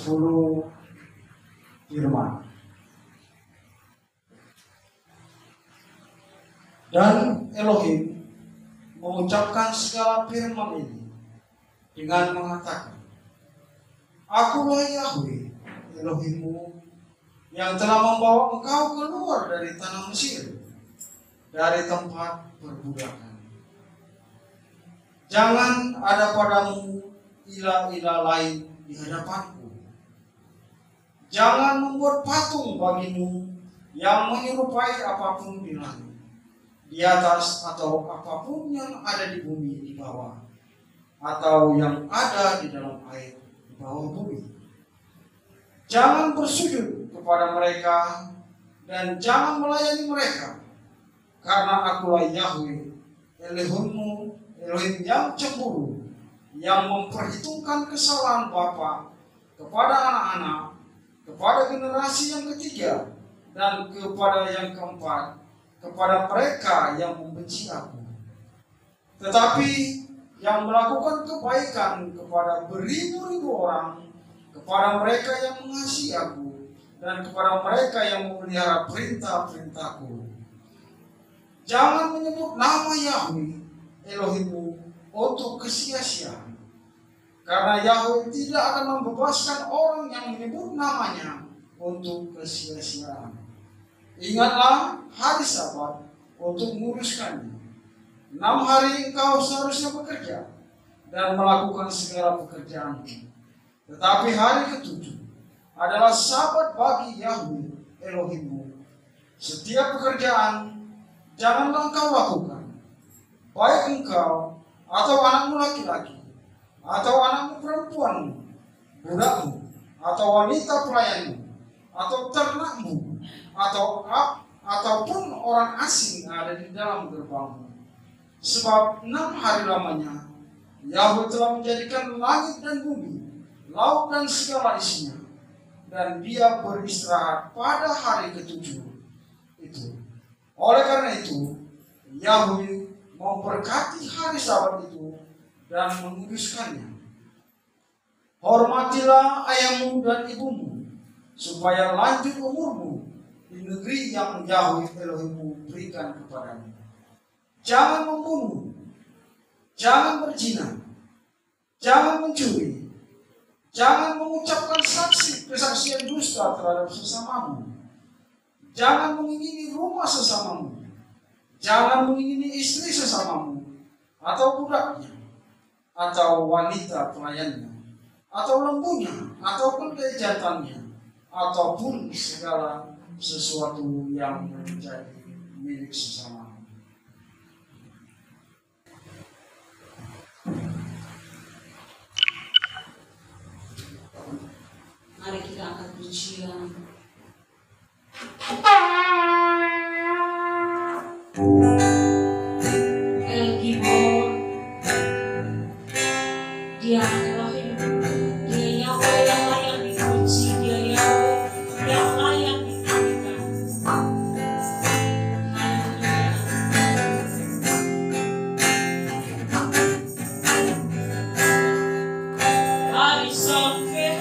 10 firman. Dan Elohim mengucapkan segala firman ini dengan mengatakan, Akulah Yahweh Elohimmu yang telah membawa engkau keluar dari tanah Mesir, dari tempat perbudakan. Jangan ada padamu ilah-ilah lain di hadapanku. Jangan membuat patung bagimu yang menyerupai apapun di langit, di atas, atau apapun yang ada di bumi di bawah, atau yang ada di dalam air di bawah bumi. Jangan bersujud kepada mereka dan jangan melayani mereka, karena Akulah Yahweh Elohimmu, Elohim yang cemburu, yang memperhitungkan kesalahan bapa kepada anak-anak, kepada generasi yang ketiga dan kepada yang keempat, kepada mereka yang membenci Aku. Tetapi yang melakukan kebaikan kepada beribu-ribu orang, kepada mereka yang mengasihi Aku, dan kepada mereka yang memelihara perintah-perintahku. Jangan menyebut nama Yahweh Elohimmu untuk kesia-siaan, karena Yahweh tidak akan membebaskan orang yang menyebut namanya untuk kesia-siaan. Ingatlah hari Sabat untuk menguruskannya. 6 hari engkau seharusnya bekerja dan melakukan segala pekerjaanmu. Tetapi hari ke-7 adalah Sabat bagi Yahweh Elohimmu. Setiap pekerjaan janganlah engkau lakukan, baik engkau atau anakmu laki-laki, atau anakmu perempuanmu, budakmu, atau wanita pelayanmu, atau ternakmu, ataupun orang asing yang ada di dalam gerbangmu. Sebab 6 hari lamanya Yahweh telah menjadikan langit dan bumi, laut dan segala isinya, dan Dia beristirahat pada hari ke-7 itu. Oleh karena itu, Yahweh memberkati hari Sabat itu dan menguduskannya. Hormatilah ayahmu dan ibumu, supaya lanjut umurmu di negeri yang Yahweh Elohimmu berikan kepadamu. Jangan membunuh, jangan berzina, jangan mencuri, jangan mengucapkan kesaksian dusta terhadap sesamamu, jangan mengingini rumah sesamamu, jangan mengingini istri sesamamu, atau budaknya, atau wanita pelayannya, atau lembunya, ataupun kejahatannya, ataupun segala sesuatu yang menjadi milik sesama. Mari kita angkat pujian. El Gibor, Dia Elohim, Dia Yahweh yang layak dipuji, Dia Yahweh yang layak ditinggikan. Haleluya. Hari sampai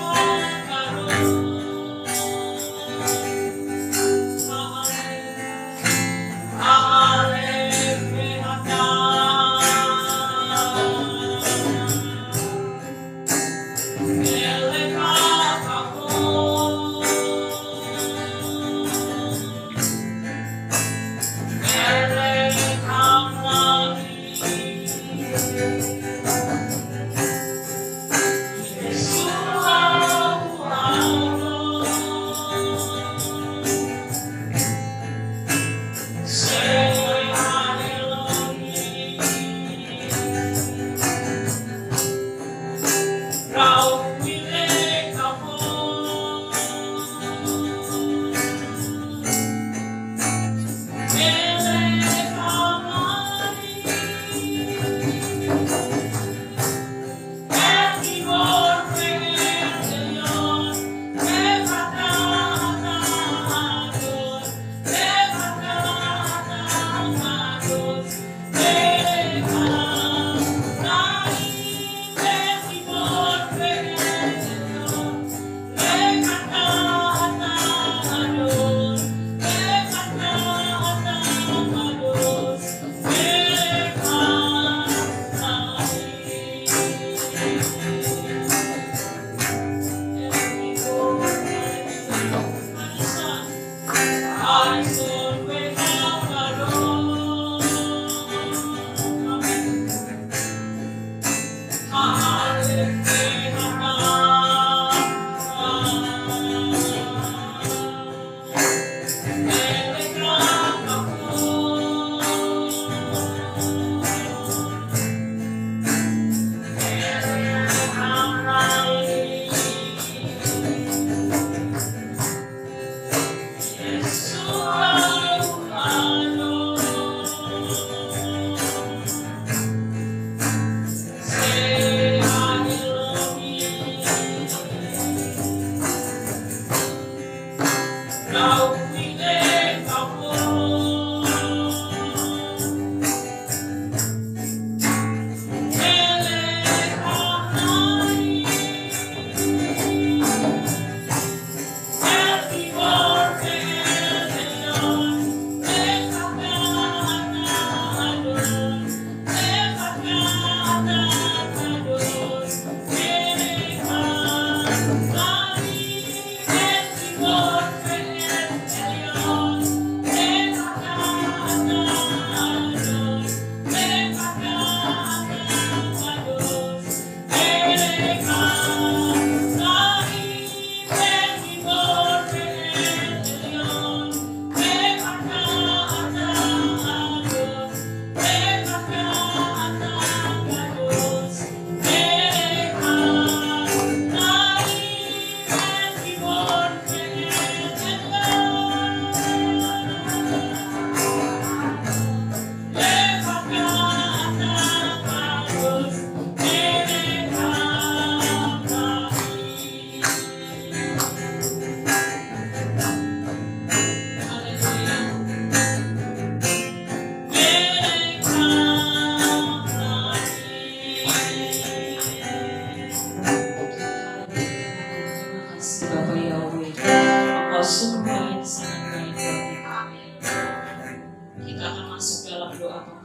sungguh yang sangat baik bagi kami. Kita akan masuk dalam doa pembukaan.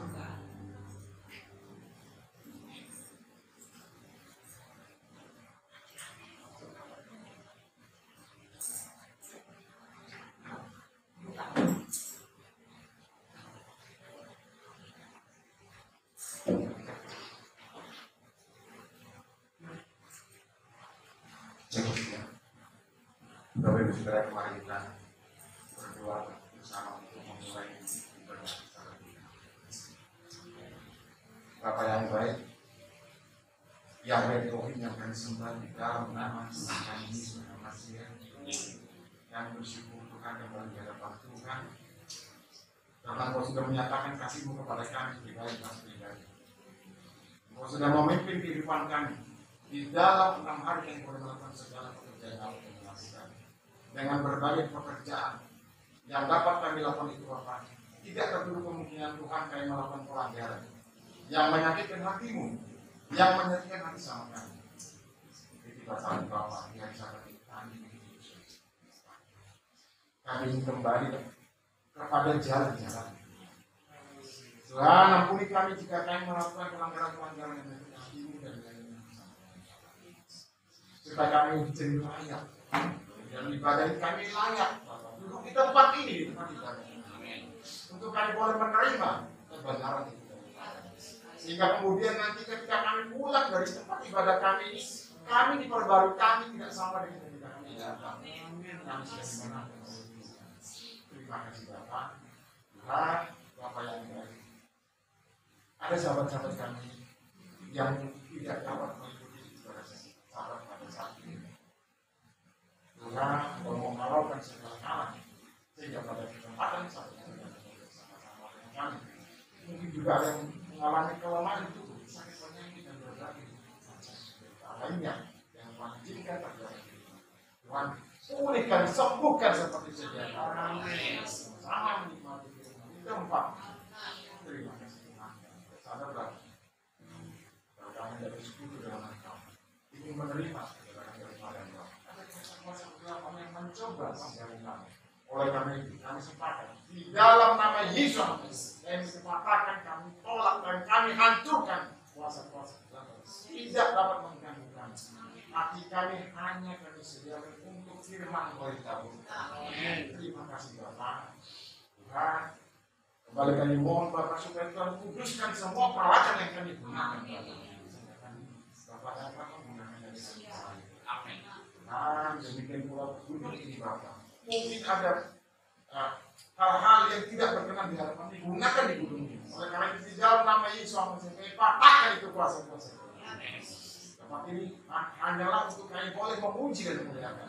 Bapak Ibu Saudara, kemarin kita berdoa bersama untuk memulai ibadah secara kita. Bapa yang baik, yang Elohim yang kami sembah di dalam nama Tuhan Yesus Kristus, yang bersyukur Tuhan kembali di hadapan Tuhan, karena Kau sudah menyatakan kasih-Mu kepada kami pribadi dan pribadi. Kau sudah memimpin kehidupan kami di dalam 6 hari yang boleh melakukan segala pekerjaan yang kami lakukan. Dengan berbagai pekerjaan yang dapat kami lakukan itu Bapak, tidak tertutup kemungkinan Tuhan kami melakukan pelanggaran yang menyakitkan hati-Mu, yang menyakitkan hati sama kami. Jadi kita saling Bapak, yang sangat kami ingin kembali kepada jalan-jalan. Tuhan, ampuni kami jika kami melakukan pelanggaran-pelanggaran yang menyakitkan hati-Mu dan lain-lain. Supaya kami jadi layak dan ibadah kami layak duduk di tempat ini, di tempat ibadah. Untuk kami boleh menerima kebenaran itu. Sehingga kemudian nanti ketika kami pulang dari tempat ibadah kami ini, kami diperbarui, kami tidak sama dengan ketika kami datang. Kami sudah dimenangkan. Terima kasih Bapak. Tuhan, Bapak yang baik. Ada sahabat-sahabat kami yang tidak dapat mengikuti ibadah sahabat pada saat ini. Tuhan mau menghalalkan segala hal sehingga pada kesempatan saat ini bersama-sama dengan kami. Mungkin juga ada yang mengalami kelemahan itu, sakit penyakit dan berbagai macam lainnya yang mengizinkan terjadi. Tuhan pulihkan, sembuhkan seperti sedia kala. Sama menikmati firman-Mu tempat. Terima kasih Tuhan. Sadarlah kalau kami dari sekutu dengan Engkau ingin menerima daripada Engkau. Kami yang mencoba mencari kami. Oleh karena itu kami sepakat di dalam nama Yesus kami sepakatkan, kami tolak dan kami hancurkan kuasa-kuasa tidak dapat mengganggu kami. Hati kami hanya kami sediakan untuk firman boleh tabur. Terima kasih Bapak. Tuhan, kembali kami mohon Bapak supaya Tuhan kuduskan semua peralatan yang kami gunakan. Bapak dapat menggunakan dari saya. Amin. Nah, demikian pula duduk ini Bapak. Mungkin ada hal-hal yang tidak berkenan di hadapan digunakan di gunung ini. Oleh karena itu di dalam nama Yesus kami patahkan itu kuasa-kuasa. Tempat ini hanyalah untuk kami boleh memuji dan memuliakan.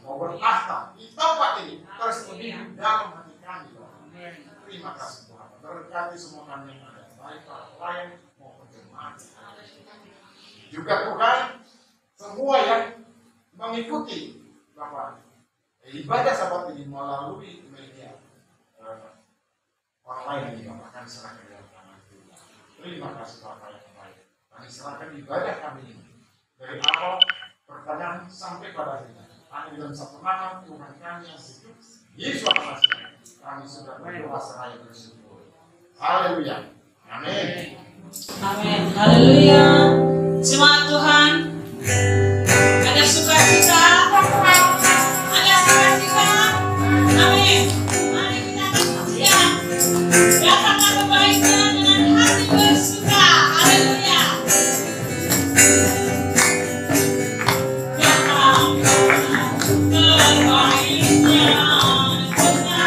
Mau bertahta di tempat ini tersembunyi di dalam hati kami. Terima kasih Tuhan. Berkati semua kami yang ada, baik para pelayan maupun jemaat. Juga Tuhan, semua yang mengikuti Bapak ibadah sahabat ini melalui media orang lain ini Bapak akan serahkan dalam tangan Tuhan. Terima kasih Bapak yang baik. Kami serahkan ibadah kami ini dari awal pertanyaan sampai pada akhirnya. Hanya dalam satu nama Tuhan kami yang hidup, Yesus Kristus. Kami sudah berdoa seraya bersyukur. Haleluya. Amin. Amin. Haleluya. Jemaat Tuhan, ada sukacita, ada sukacita. Amin. Mari kita ya, datanglah kebaikan dengan hati bersuka. Haleluya. Datang kebaikan dengan hati bersuka.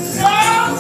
So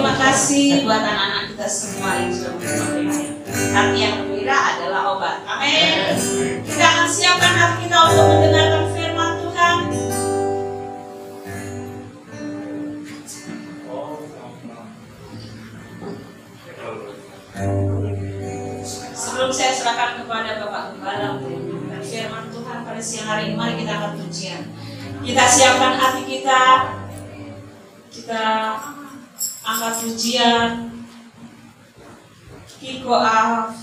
terima kasih buat anak-anak kita semua yang sudah memakai hati yang gembira adalah obat. Amin. Kita akan siapkan hati kita untuk mendengarkan firman Tuhan. Sebelum saya serahkan kepada Bapak Gembala untuk memberikan firman Tuhan pada siang hari ini, mari kita akan pujian. Kita siapkan hati kita. Kita angkat pujian. Kiko Af.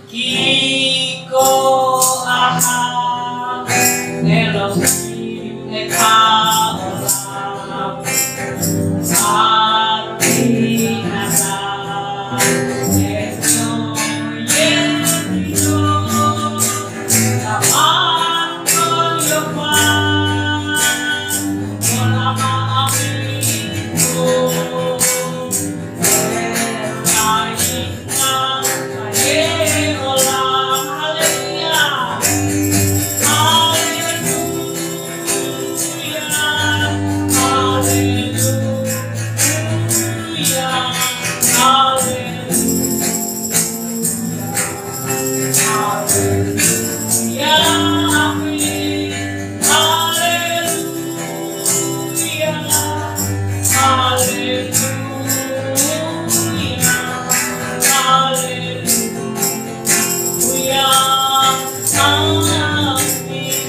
Kiko Ahab Elohim Ekaolam Arti Nasa Echo Yendo Taman Koyopan Olama Amiko Elaika Kaye Olam Haleluya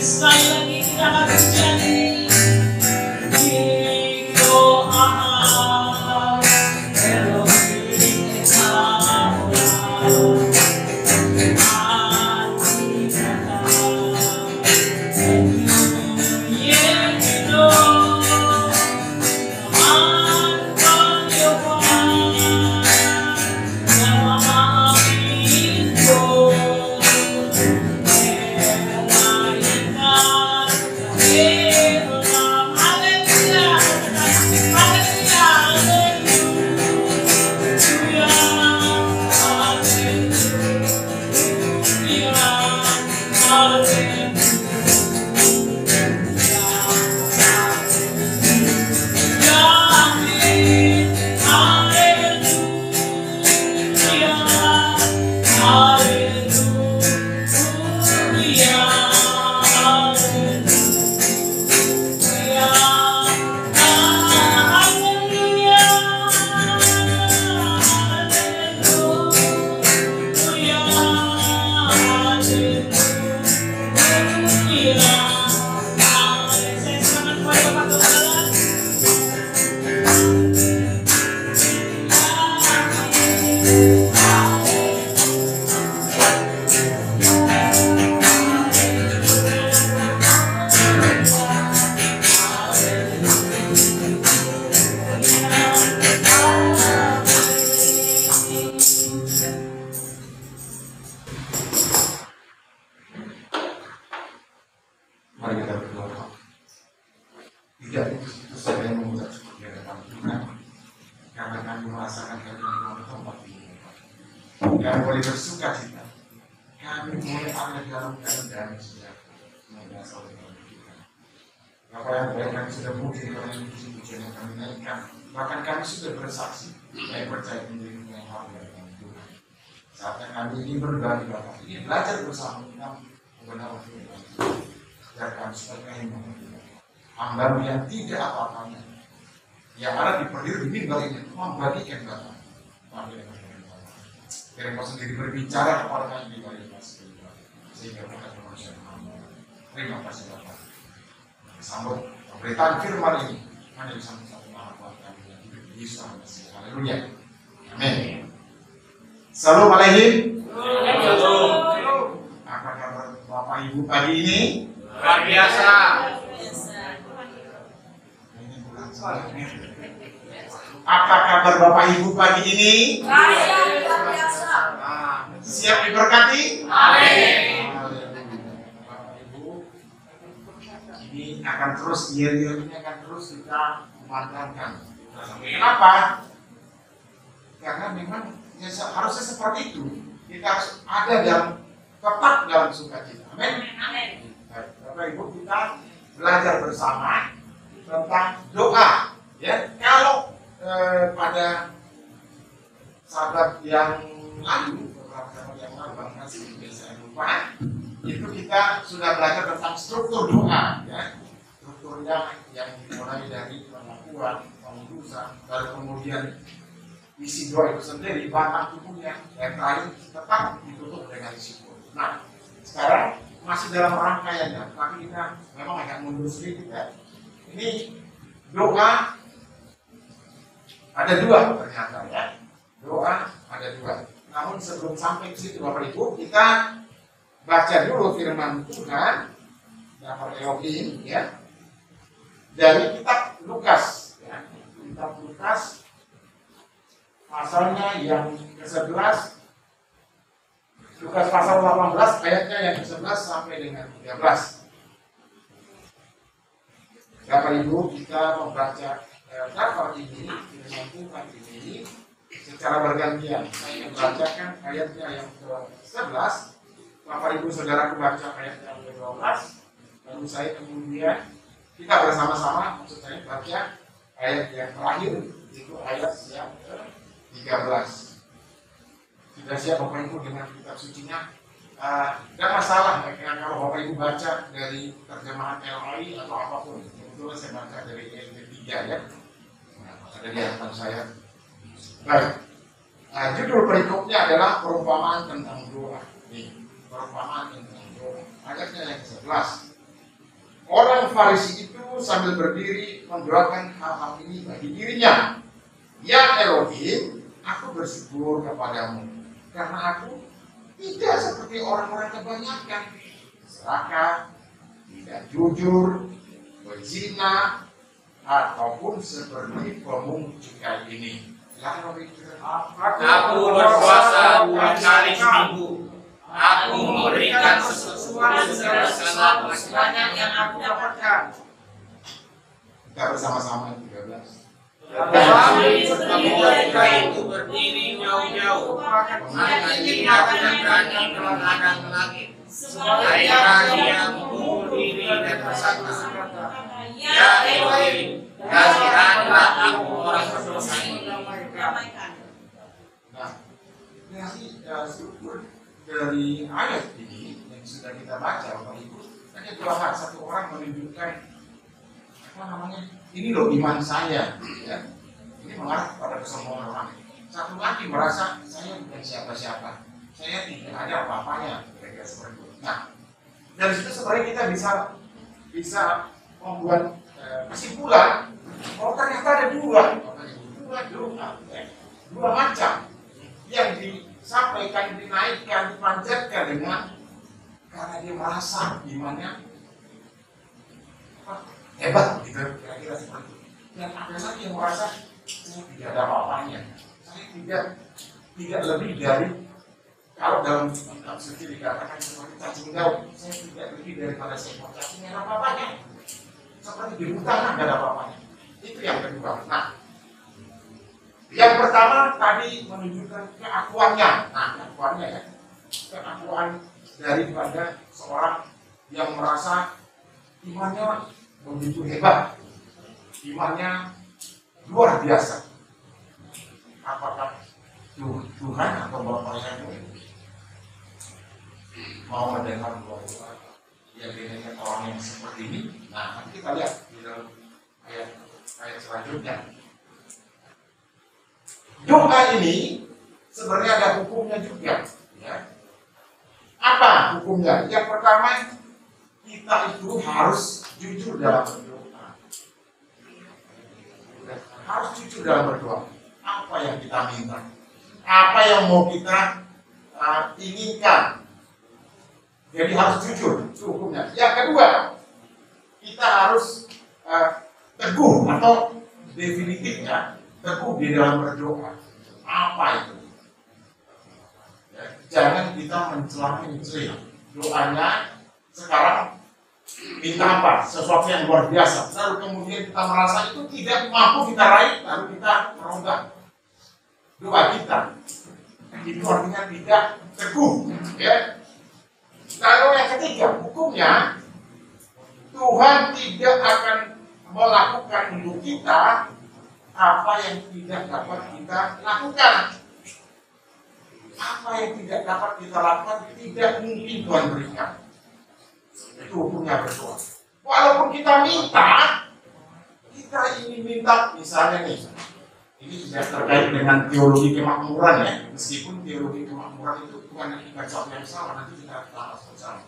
Sekali lagi kita akan menjadi Kiko Ahab Elohim Ekaolam Arti kata Yendo Taman Koyopan Olama Amiko Mari kita berdoa. Tidak itu saja yang membuat seperti hadapan Tuhan, karena kami merasakan kehadiran tempat ini. Kami boleh bersuka cita. Kami boleh ada dalam keadaan damai sejahtera. Mengasal dengan Tuhan. Apa yang baik kami sudah mungkin pada puji-pujian yang kami naikkan. Bahkan kami sudah bersaksi. Kami percaya menjadi yang harga dengan Tuhan. Saatnya kami ini berbagi Bapak. Ini belajar bersama kami. Benar Tuhan. Dan kami sebagai hamba yang tidak apa-apanya yang ada di berdiri di mimbar ini membagikan Bapak. Biar Kau sendiri berbicara kepada kami di balik kasih sehingga kita bermasyarakat hamba. Terima kasih Bapak. Sambut pemberitaan firman ini hanya bisa satu nama buat kami yang hidup di Yesus Kristus. Haleluya. Amin. Salam alaikum. Apa kabar Bapak Ibu pagi ini? Luar biasa. Apa kabar Bapak Ibu pagi ini? Luar biasa. Siap diberkati? Amin. Bapak Ibu, ini akan terus year ini akan terus kita mantapkan. Kenapa? Karena memang Ya, harusnya seperti itu. Kita harus ada dalam tetap dalam sukacita. Amin. Baik, Bapak Ibu, kita belajar bersama tentang doa. Ya, kalau pada sahabat yang lalu, beberapa sahabat yang lalu, Bang Nasir, saya lupa, itu kita sudah belajar tentang struktur doa. Ya, strukturnya yang dimulai dari pengakuan, pengudusan, lalu kemudian isi doa itu sendiri, batang tubuhnya, dan terakhir tetap ditutup dengan syukur. Nah, sekarang masih dalam rangkaiannya, tapi kita memang agak mundur sedikit ya. Ini doa ada dua ternyata ya. Doa ada dua. Namun sebelum sampai ke situ Bapak Ibu, kita baca dulu firman Tuhan Bapak Elohim ya. Dari kitab Lukas ya. Kitab Lukas pasalnya yang ke-11, Lukas pasal 18 ayatnya yang ke-11 sampai dengan 13. Bapak Ibu, kita membaca daftar ini, firman Tuhan ini secara bergantian. Saya membacakan ayatnya yang ke-11, Bapak Ibu Saudara membaca ayat yang ke-12, lalu saya kemudian kita bersama-sama, maksud saya baca ayat yang terakhir, itu ayat yang ke-13. Sudah siap Bapak Ibu dengan kitab sucinya? Tidak masalah kalau Bapak Ibu baca dari terjemahan LAI atau apapun. Kebetulan saya baca dari ESV3 ya. Ada di hadapan saya. Baik. Judul perikopnya adalah perumpamaan tentang doa. Nih, perumpamaan tentang doa. Ayatnya yang ke-11. Orang Farisi itu sambil berdiri mendoakan hal-hal ini bagi dirinya. Ya Elohim, aku bersyukur kepadamu karena aku tidak seperti orang-orang kebanyakan, serakah, tidak jujur, berzina, ataupun seperti pemungut cukai ini. Aku berpuasa 2 kali seminggu. Aku memberikan sesuatu segala sebanyak yang aku dapatkan. Kita bersama-sama 13. Kami mereka itu berdiri jauh-jauh. Maka dia akan berani menghadang langit. Supaya dia mengukur diri dan bersatu. Ya Elohim, kasihanlah aku orang berdosa ini. Nah, dari struktur dari ayat ini yang sudah kita baca, Bapak Ibu, ada dua hal. Satu orang menunjukkan apa namanya? Ini loh iman saya, ya. Ini mengarah kepada kesombongan orang. Satu lagi merasa saya bukan siapa-siapa, saya tidak ada apa-apanya, kira-kira seperti itu. Nah, dari situ sebenarnya kita bisa membuat kesimpulan bahwa ternyata ada dua doa, dua macam yang disampaikan, dinaikkan, dipanjatkan dengan karena dia merasa imannya hebat, gitu, kira-kira seperti itu. Dan ada lagi yang merasa saya tidak ada apa-apanya, saya tidak lebih dari, kalau dalam kitab suci dikatakan seperti cacing daun, saya tidak lebih daripada seekor cacing yang apa-apanya, seperti di hutan tidak ada apa-apanya. Itu yang kedua. Nah, yang pertama tadi menunjukkan keakuannya. Nah, keakuannya ya, keakuan daripada seorang yang merasa imannya begitu hebat, imannya luar biasa. Apakah Tuhan atau Bapak yang mau mendengar doa yang dengan orang yang seperti ini? Nah, nanti kita lihat di dalam ayat selanjutnya. Doa ini sebenarnya ada hukumnya juga, ya. Apa hukumnya? Yang pertama, kita itu harus jujur dalam berdoa. Harus jujur dalam berdoa. Apa yang kita minta? Apa yang mau kita inginkan? Jadi harus jujur, itu hukumnya. Yang kedua, kita harus teguh atau definitifnya teguh di dalam berdoa. Apa itu? Ya, jangan kita mencela-mencela. Doanya sekarang minta apa? Sesuatu yang luar biasa. Lalu kemudian kita merasa itu tidak mampu kita raih, lalu kita merubah doa kita. itu artinya tidak teguh. Ya. Lalu yang ketiga, hukumnya Tuhan tidak akan melakukan untuk kita apa yang tidak dapat kita lakukan. Apa yang tidak dapat kita lakukan tidak mungkin Tuhan berikan. Itu hukumnya berdoa. Walaupun kita minta, kita ingin minta, misalnya nih, ini tidak terkait dengan teologi kemakmuran ya, meskipun teologi kemakmuran itu bukan sesuatu yang salah, nanti kita bahas bersama.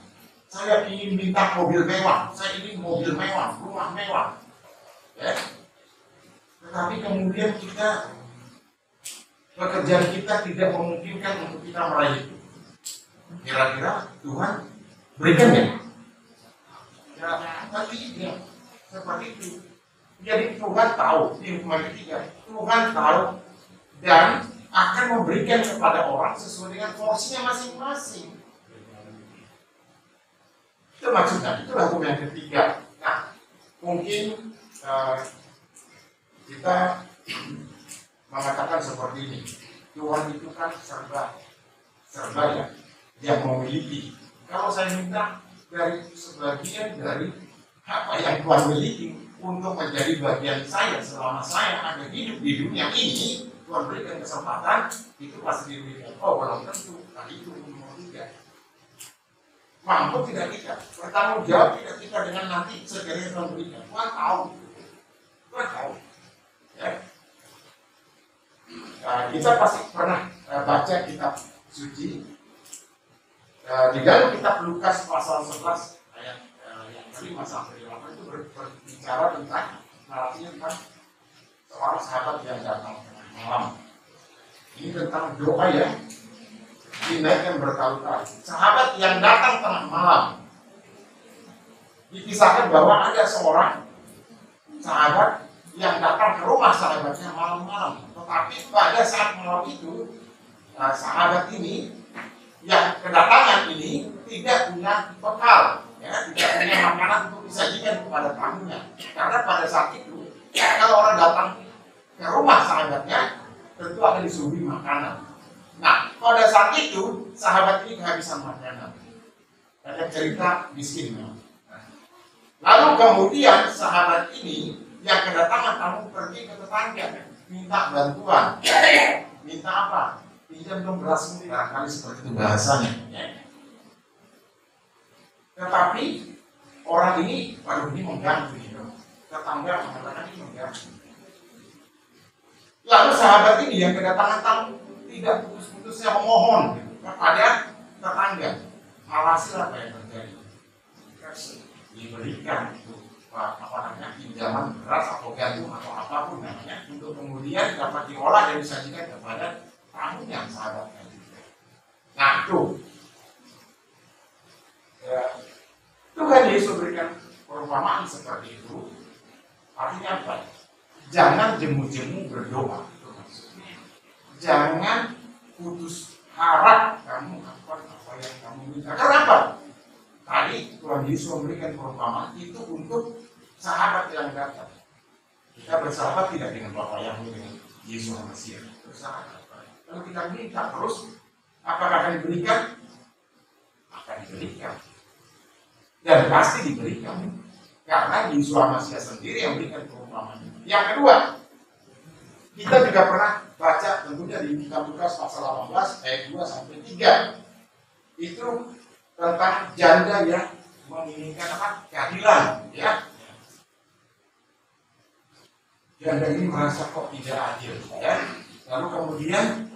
Saya ingin minta mobil mewah, saya ingin mobil mewah, rumah mewah, ya. Tetapi kemudian kita, pekerjaan kita tidak memungkinkan untuk kita meraih itu. Kira-kira Tuhan berikan ya? Ya, tapi ya, seperti itu. Jadi Tuhan tahu, di hukuman ketiga, Tuhan tahu dan akan memberikan kepada orang sesuai dengan porsinya masing-masing. Itu maksudnya, itulah hukum yang ketiga. Nah, mungkin kita mengatakan seperti ini, Tuhan itu kan serba ya, yang memiliki. Kalau saya minta dari sebagian dari apa yang Tuhan miliki untuk menjadi bagian saya selama saya ada hidup di dunia ini, Tuhan berikan kesempatan, itu pasti diberikan. Oh, belum tentu, tadi itu nomor 3. Mampu tidak kita, bertanggung jawab tidak kita dengan nanti sekiranya Tuhan berikan. Tuhan tahu, ya. Kita pasti pernah baca kitab suci. Di dalam kitab Lukas pasal 11 ayat yang 5 sampai 8 itu berbicara tentang narasinya tentang seorang sahabat yang datang malam. Ini tentang doa yang dinaikkan berkali-kali. Sahabat yang datang tengah malam. Dikisahkan bahwa ada seorang sahabat yang datang ke rumah sahabatnya malam-malam. Tetapi pada saat malam itu, sahabat ini yang kedatangan ini tidak punya bekal, ya, tidak punya makanan untuk disajikan kepada tamunya. Karena pada saat itu, kalau orang datang ke rumah sahabatnya, tentu akan disuguhi makanan. Nah, pada saat itu, sahabat ini kehabisan makanan. Ada cerita miskin. Lalu kemudian sahabat ini yang kedatangan tamu pergi ke tetangga, minta bantuan. Minta apa? Pinjam dong beras, barangkali seperti itu bahasanya. Tetapi orang ini, waduh ini mengganggu gitu. Tetangga mengatakan ini mengganggu. Lalu sahabat ini yang kedatangan tamu tidak putus-putusnya memohon kepada tetangga. Alhasil apa yang terjadi? Diberikan itu pinjaman beras atau gandum atau apapun namanya untuk kemudian dapat diolah dan disajikan kepada tamu yang sahabatnya. Nah itu Tuhan Yesus berikan perumpamaan seperti itu. Artinya apa? Jangan jemu-jemu berdoa. Itu maksudnya. Jangan putus harap kamu apa yang kamu minta. Kenapa? Tadi Tuhan Yesus memberikan perumpamaan itu untuk sahabat yang datang. Kita bersahabat tidak dengan Bapak yang dengan Yesus Mesias. Bersahabat. Kalau kita minta terus, apakah akan diberikan? Akan diberikan. Dan pasti diberikan. Karena Yesus Mesias sendiri yang memberikan perumpamaan. Yang kedua, kita juga pernah baca tentunya di kitab Lukas pasal 18 ayat 2 sampai 3. Itu tentang janda yang menginginkan apa? Keadilan, ya. Janda ini merasa kok tidak adil, ya. Lalu kemudian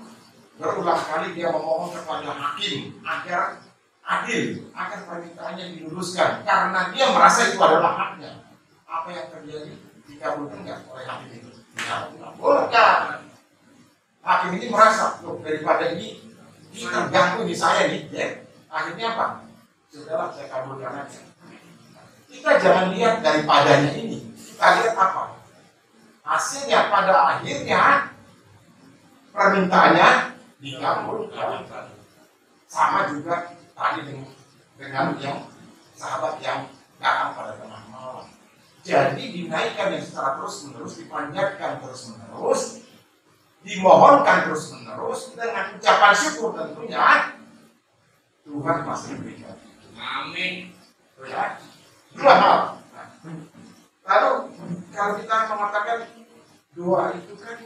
berulang kali dia memohon kepada hakim agar adil, agar permintaannya diluruskan karena dia merasa itu adalah haknya. Apa yang terjadi? Dikabulkan nggak oleh hakim itu? Dikabulkan. Hakim ini merasa, loh daripada ini terganggu di saya nih, ya. Akhirnya apa? Sudahlah saya kabulkan aja. Kita jangan lihat daripadanya ini, kita lihat apa? Hasilnya pada akhirnya permintaannya dikabulkan. Sama juga tadi dengan yang sahabat yang datang pada tengah malam. Jadi dinaikkan yang secara terus menerus, dipanjatkan terus menerus. dimohonkan terus-menerus dengan ucapan syukur tentunya, Tuhan pasti berikan. Amin. Ya. Dua hal. Lalu kalau kita mengatakan doa itu kan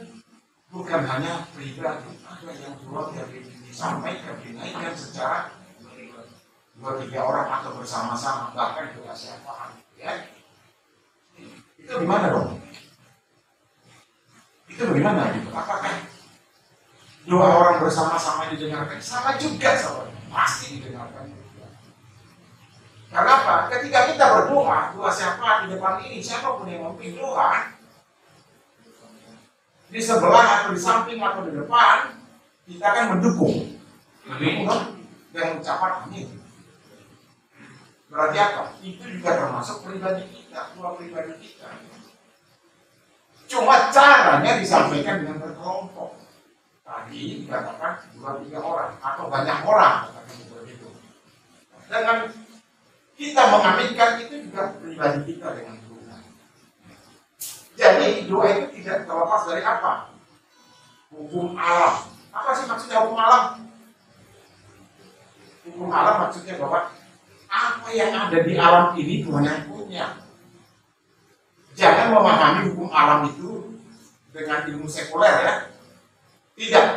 bukan hanya pribadi, ada yang doa yang disampaikan, dinaikkan secara 2-3 orang atau bersama-sama, bahkan doa syafaat. Ya. Itu gimana dong? Itu bagaimana gitu? Apakah doa orang bersama-sama didengarkan? Sama juga, saudara. Pasti didengarkan. Karena apa? Ketika kita berdoa, doa syafaat di depan ini, siapapun yang memimpin doa, di sebelah atau di samping atau di depan, kita akan mendukung. Mendukung dengan ucapan amin. Berarti apa? Itu juga termasuk pribadi kita, doa pribadi kita. Cuma caranya disampaikan dengan berkelompok. Tadi dikatakan 2-3 orang atau banyak orang, begitu. Dengan kita mengaminkan itu juga pribadi kita dengan Tuhan. Jadi doa itu tidak terlepas dari apa? Hukum alam. Apa sih maksudnya hukum alam? Hukum alam maksudnya bahwa apa yang ada di alam ini Tuhan yang punya. Jangan memahami hukum alam itu dengan ilmu sekuler ya. Tidak.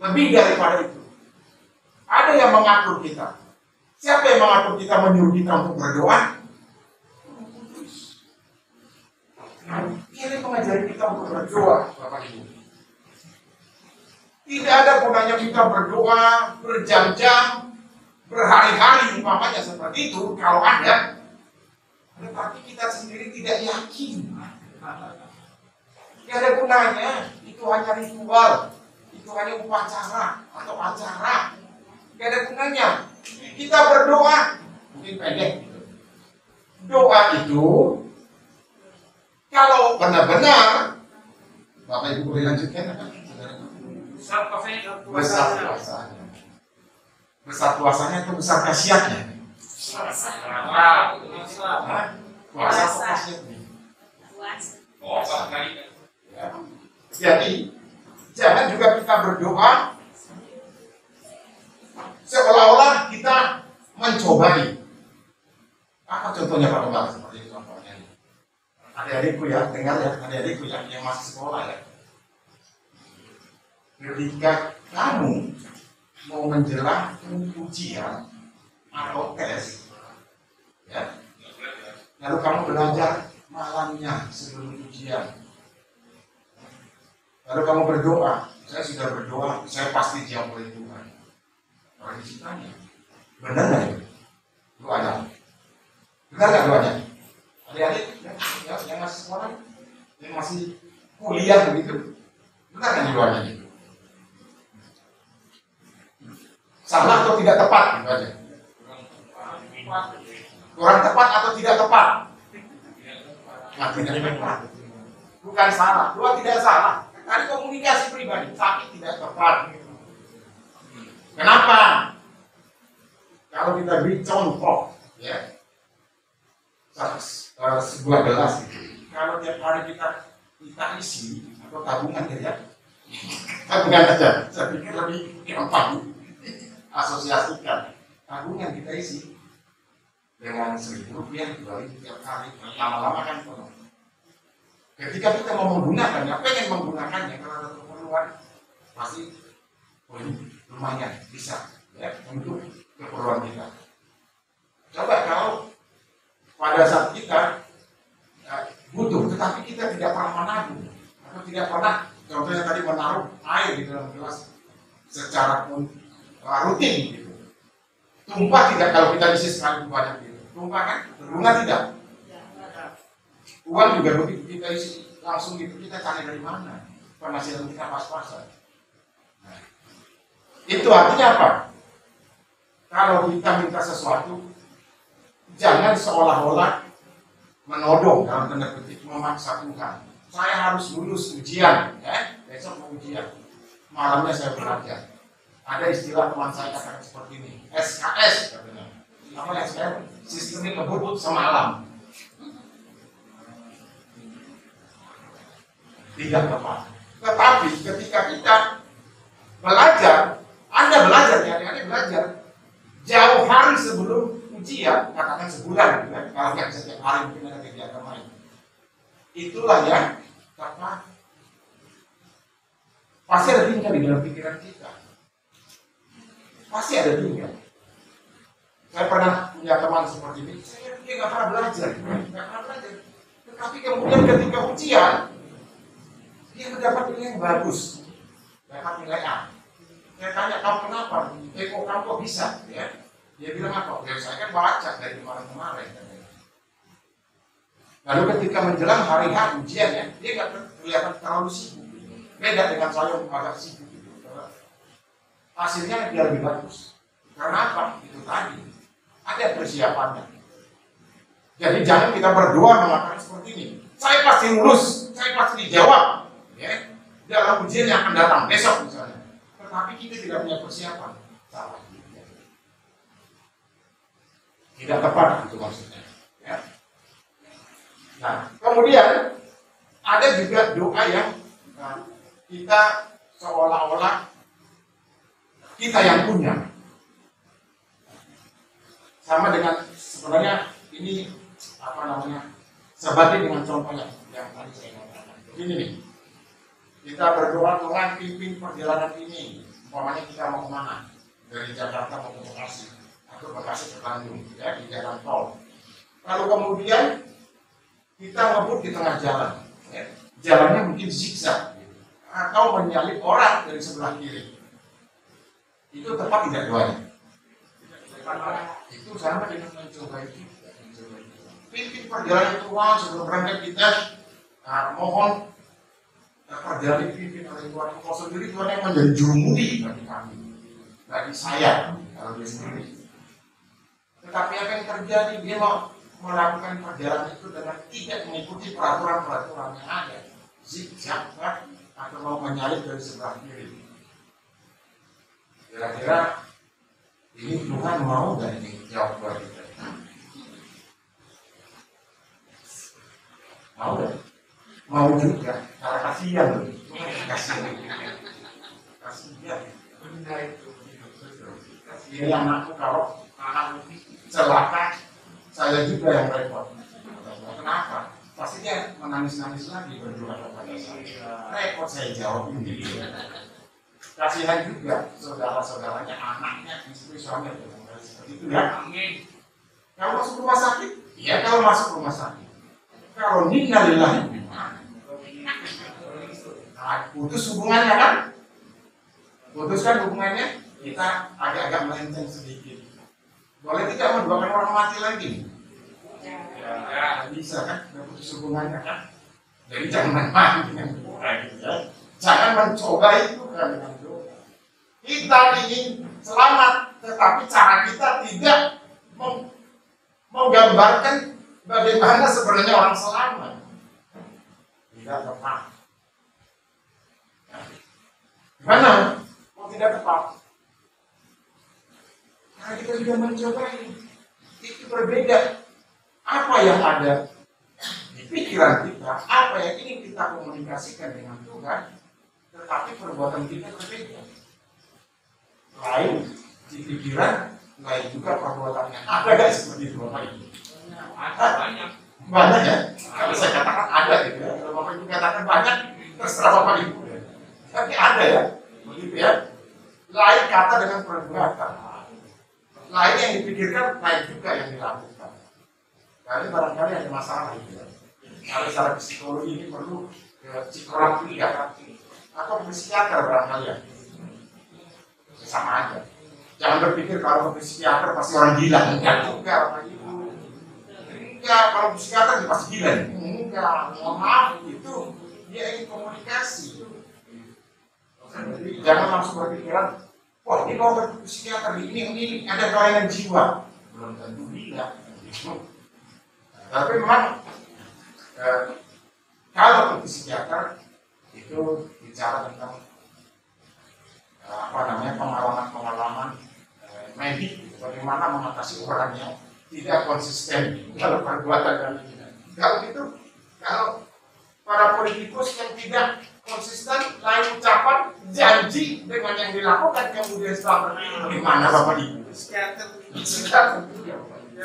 Lebih daripada itu. Ada yang mengatur kita. Siapa yang mengatur kita, menyuruh kita untuk berdoa? Dia mengajari kita untuk berdoa, Bapak Ibu. Tidak ada gunanya kita berdoa berjam-jam, berhari-hari umpamanya seperti itu kalau ada, tetapi kita sendiri tidak yakin. Tidak ada gunanya. Itu hanya ritual, itu hanya upacara atau acara. Tidak ada gunanya. Kita berdoa mungkin pendek. Doa itu kalau benar-benar, Bapak Ibu boleh lanjutkan? Besar puasanya. Besar puasanya itu besar khasiatnya. Puasa khasiatnya. Jadi jangan juga kita berdoa seolah-olah kita mencobai. Apa contohnya Pak Kembang? Seperti contohnya adik-adikku ya, dengar ya, adik-adikku ya, yang masih sekolah ya. Ketika kamu mau menjelang ujian atau tes, ya, lalu kamu belajar malamnya sebelum ujian, lalu kamu berdoa, saya sudah berdoa, saya pasti jawab oleh Tuhan. Orang ditanya, benar nggak itu doanya? Benar nggak doanya? Adik-adik yang masih sekolah, yang masih kuliah begitu, benar nggak doanya itu? Salah atau tidak tepat gitu aja? Kurang tepat atau tidak tepat? Nah, tidak tepat. Bukan salah, doa tidak salah. Tadi komunikasi pribadi, tapi tidak tepat. Kenapa? Kalau kita beri contoh, ya, sebuah gelas itu, kalau tiap hari kita isi atau tabungan ya, tabungan aja, saya pikir lebih gampang. Asosiasikan tabungan kita isi dengan Rp1.000 tiap hari, lama-lama kan penuh. Ketika kita mau menggunakannya, pengen menggunakannya karena ada keperluan, pasti lumayan bisa ya untuk keperluan kita. Coba kalau pada saat kita butuh, tetapi kita tidak pernah menabung atau tidak pernah, contohnya tadi menaruh air di dalam gelas secara rutin gitu. Tumpah tidak kalau kita isi sekali banyak gitu. Tumpah kan? Berbunga tidak? Uang juga begitu kita isi langsung gitu, kita cari dari mana? Penghasilan kita pas-pasan. Nah, itu artinya apa? Kalau kita minta sesuatu, jangan seolah-olah menodong dalam tanda petik memaksa Tuhan. Saya harus lulus ujian, ya? Besok mau ujian. Malamnya saya belajar. Ada istilah teman saya katakan seperti ini, SKS katanya. Apa yang sekarang? Sistemnya ngebut semalam. Tidak tepat. Tetapi ketika kita belajar, Anda belajar, ya, adik-adik belajar jauh hari sebelum ujian, katakan sebulan, gitu, kalau nggak setiap hari mungkin ada kegiatan lain. Itulah yang tepat. Pasti ada tinggal di dalam pikiran kita. Pasti ada tinggal. Saya pernah punya teman seperti ini, dia nggak pernah belajar, Tetapi kemudian ketika ujian, dia mendapat nilai yang bagus, dapat nilai A. Saya tanya, kamu kenapa? Kok kamu kok bisa? Ya? Dia bilang apa? Ya, saya kan baca dari kemarin-kemarin. Lalu ketika menjelang hari H ujian, ya, dia nggak kelihatan terlalu sibuk. Beda dengan saya yang agak sibuk. Hasilnya dia lebih bagus. Karena apa? Itu tadi. Ada persiapannya. Jadi jangan kita berdoa mengatakan seperti ini. Saya pasti lulus, saya pasti dijawab. Ya, dalam ujian yang akan datang besok misalnya. Tetapi kita tidak punya persiapan. Salah. Tidak tepat itu maksudnya. Ya. Nah, kemudian ada juga doa yang kita seolah-olah kita yang punya. Sama dengan sebenarnya ini apa namanya? Sebanding dengan contohnya yang tadi saya katakan. Begini nih. Kita berdoa, Tuhan pimpin perjalanan ini. Umpamanya kita mau kemana? Dari Jakarta mau ke Bekasi atau Bekasi ke Bandung, ya, di jalan tol. Lalu kemudian kita ngebut di tengah jalan, ya. Jalannya mungkin zigzag, gitu. Atau menyalip orang dari sebelah kiri. Itu tepat tidak doanya? Itu sama dengan mencoba itu. Pimpin perjalanan Tuhan sebelum berangkat kita mohon perjalanan dipimpin oleh Tuhan. Engkau sendiri Tuhan yang menjadi jurumudi bagi kami, bagi saya kalau dia sendiri. Tetapi apa yang terjadi, dia mau melakukan perjalanan itu dengan tidak mengikuti peraturan-peraturan yang ada, zigzag atau mau menyalip dari sebelah kiri. Kira-kira ini Tuhan mau nggak ini jawab buat kita? Mau nggak? Mau juga, karena kasihan loh. Kasihan. Ini anakku kalau anak celaka, saya juga yang repot. Kenapa? Pasti dia menangis-nangis lagi berdoa kepada saya. Repot saya jawab ini. Kasihan juga saudara-saudaranya, anaknya, istri, suami, seperti itu ya. Kalau masuk rumah sakit, iya kalau masuk rumah sakit. Kalau innalillahi putus hubungannya kan? Putuskan hubungannya, kita agak-agak melenceng sedikit. Boleh tidak mendoakan orang mati lagi? Ya, bisa kan? Putus hubungannya kan? Jadi jangan main dengan doa gitu ya. Jangan mencoba itu kan dengan doa. Kita ingin selamat, tetapi cara kita tidak menggambarkan bagaimana sebenarnya orang selamat. Tidak tepat. Gimana? Kok tidak tepat? Karena kita sudah mencoba ini. Itu berbeda. Apa yang ada di pikiran kita, apa yang ingin kita komunikasikan dengan Tuhan, tetapi perbuatan kita berbeda. Lain di pikiran, lain juga perbuatannya. Ada nggak seperti itu Bapak Ibu? Ada banyak. Banyak ya? Kalau saya katakan ada gitu ya. Kalau Bapak Ibu katakan banyak, terserah Bapak Ibu. Tapi ada ya, begitu ya. Lain kata dengan perbuatan. Lain yang dipikirkan, lain juga yang dilakukan. Karena barangkali ada masalah gitu ya. Kalau secara psikologi ini perlu psikolog ya, atau psikiater barangkali ya. Sama aja. Jangan berpikir kalau psikiater pasti orang gila. Enggak juga Bapak Ibu. Enggak, kalau psikiater pasti gila. Enggak, mohon maaf itu dia ingin komunikasi. Jadi jangan langsung berpikiran, wah ini kalau psikiater ini ada kelainan jiwa, belum tentu gila. Tapi memang kalau ke psikiater itu bicara tentang pengalaman medik, bagaimana mengatasi orang yang tidak konsisten dalam perbuatan dan pikiran. Kalau gitu, kalau para politikus yang tidak konsisten, lain ucapan, janji dengan yang dilakukan, kemudian setelah berpikir gimana Bapak Ibu? Psikiater juga Bapak Ibu.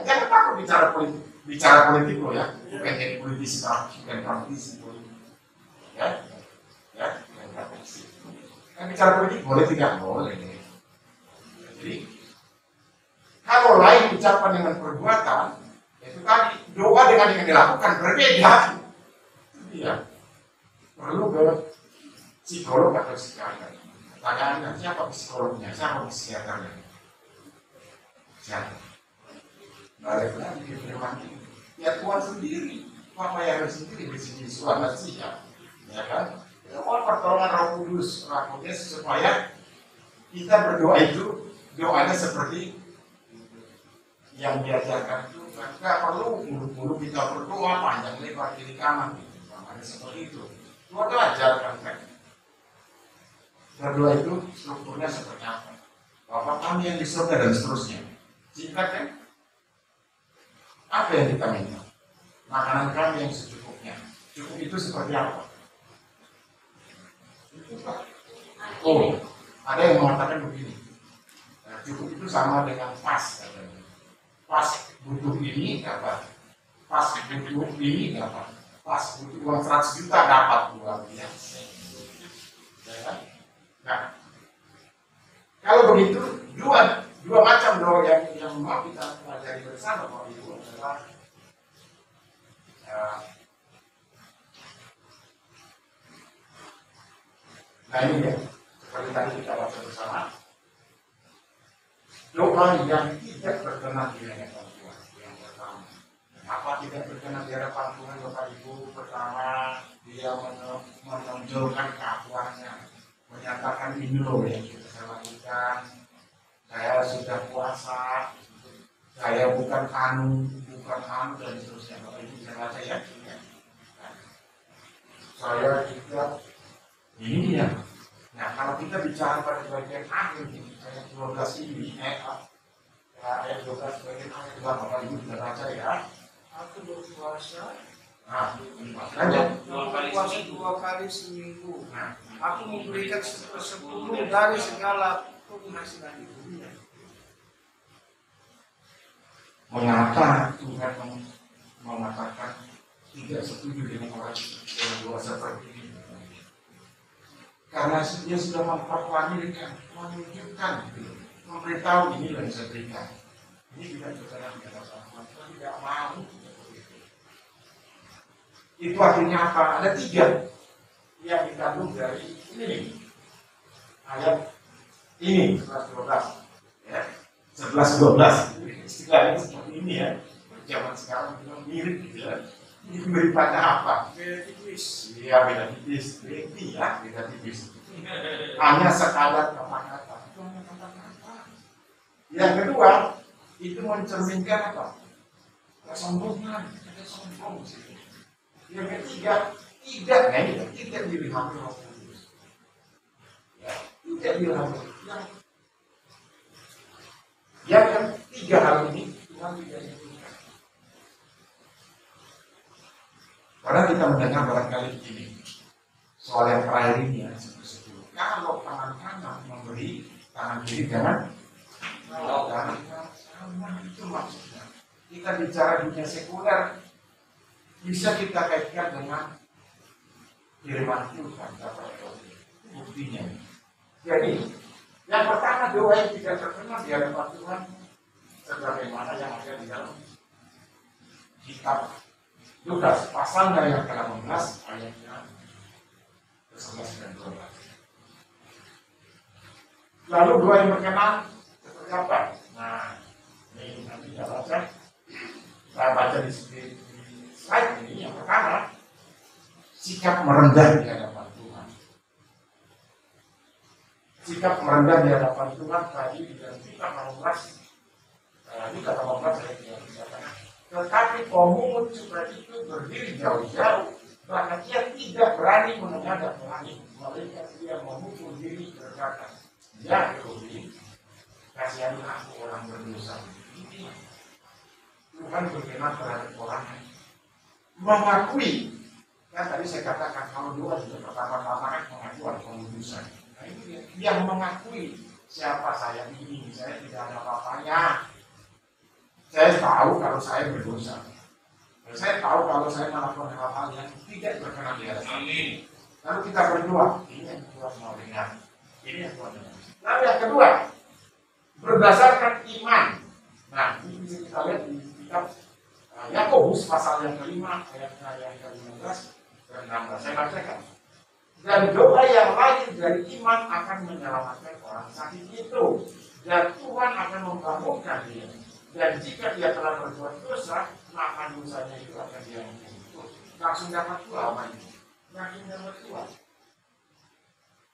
Jangan takut bicara politik. Bicara politik loh ya, bukan jadi politisi, bukan praktisi politik. Ya, bukan praktisi. Kan bicara politik boleh tidak boleh. Jadi kalau lain ucapan dengan perbuatan, itu tadi doa dengan yang dilakukan berbeda. Iya, perlu ke psikolog atau psikiater. Pertanyaannya siapa psikolognya, siapa psikiaternya? Siapa? Balik lagi ke firman ini. Ya Tuhan sendiri, Papa yang sendiri di sini suara siap, ya kan? Mohon pertolongan Roh Kudus, Roh Kudus supaya kita berdoa itu doanya seperti yang diajarkan itu. Tidak perlu mulu-mulu kita berdoa panjang lebar kiri kanan, ada seperti itu. Tuhan itu ajarkan kan. Berdoa itu strukturnya seperti apa? Bapa kami yang di surga dan seterusnya. Singkat kan? Apa yang kita minta? Makanan kami yang secukupnya. Cukup itu seperti apa? Oh, ada yang mengatakan begini. Cukup itu sama dengan pas. Pas butuh ini dapat. Pas butuh ini dapat. Pas butuh uang 100 juta dapat uang. Ya. Nah, kalau begitu dua macam doa yang mau kita pelajari bersama Bapak Ibu adalah nah ini ya, seperti tadi kita baca bersama, doa yang tidak berkenan di hadapan Tuhan yang pertama. Apa tidak berkenan di hadapan Tuhan Bapak Ibu? Pertama, dia menonjolkan keakuannya, menyatakan ini loh yang kita lakukan. Saya sudah puasa, saya bukan anu dan seterusnya. Bapak Ibu bisa baca ya. Saya juga ini ya. Nah kalau kita bicara pada bagian akhir ini, ayat 12 ini, ayat 12 bagian akhir, Bapak Ibu bisa baca ya. Aku berpuasa. Nah, Puasa 2 kali seminggu. Aku memberikan 10 dari segala penghasilan itu. Mengapa Tuhan mengatakan tidak setuju dengan orang yang doa seperti ini? Karena dia sudah memperwanilkan, menunjukkan, memberitahu ini yang saya berikan. Ini tidak berkenan di hadapan Tuhan, Tuhan tidak mau. Itu artinya apa? Ada 3 yang dikandung dari ini. Ayat ini 11-12 ya. 11-12 istilahnya seperti ini ya. Zaman sekarang bilang mirip gitu ya. Ini beritanya apa? Beda tipis. Iya, beda tipis. Beda tipis. Hanya sekadar kata-kata. Yang kedua, itu mencerminkan apa? Kesombongan. Ada sombong. Yang ketiga, tidak dilihat Roh Kudus. Ya, tidak dilihat. Yang ketiga hal ini Tuhan tidak inginkan. Karena kita mendengar barangkali begini, soal yang terakhir ini ya, 10. Kalau tangan kanan memberi, tangan kiri jangan. Kalau tangan kanan itu maksudnya. Kita bicara dunia sekuler, bisa kita kaitkan dengan firman Tuhan. Buktinya. Jadi, yang pertama doa yang tidak terkenal di hadapan Tuhan sebagaimana yang ada di dalam kitab Lukas pasalnya yang ke-18 ayatnya ke-11 dan 12. Lalu doa yang berkenan seperti apa? Nah, ini nanti kita baca. Saya baca di slide ini yang pertama, sikap merendah di hadapan Tuhan. Sikap merendah di hadapan Tuhan tadi di dalam kitab 18 ayat 13 tetapi pemungut cukai itu berdiri jauh-jauh karena dia tidak berani menghadap langit. Mereka dia memukul diri berkata, ya Tuhan, kasihanlah aku orang berdosa. Ini Tuhan berkenan terhadap orang yang mengakui Kan tadi saya katakan kalau doa juga pertama-tama kan pengakuan kemudusan. Nah itu dia mengakui siapa saya ini, saya tidak ada apa-apanya. Saya tahu kalau saya berdosa. Saya tahu kalau saya melakukan hal-hal yang tidak berkenan di hadapan Amin. Lalu kita berdoa, ini yang Tuhan mau dengar. Ini yang Tuhan dengar. Lalu yang kedua, berdasarkan iman. Nah, ini bisa kita lihat di kitab Yakobus pasal yang kelima, ayatnya yang ke-15 dan 16. Saya bacakan. Dan doa yang lahir dari iman akan menyelamatkan orang sakit itu, dan Tuhan akan membangunkan dia. Dan jika dia telah berbuat dosa, maka dosanya itu akan dia mengampuni. Langsung dapat Tuhan, langsung dapat Tuhan.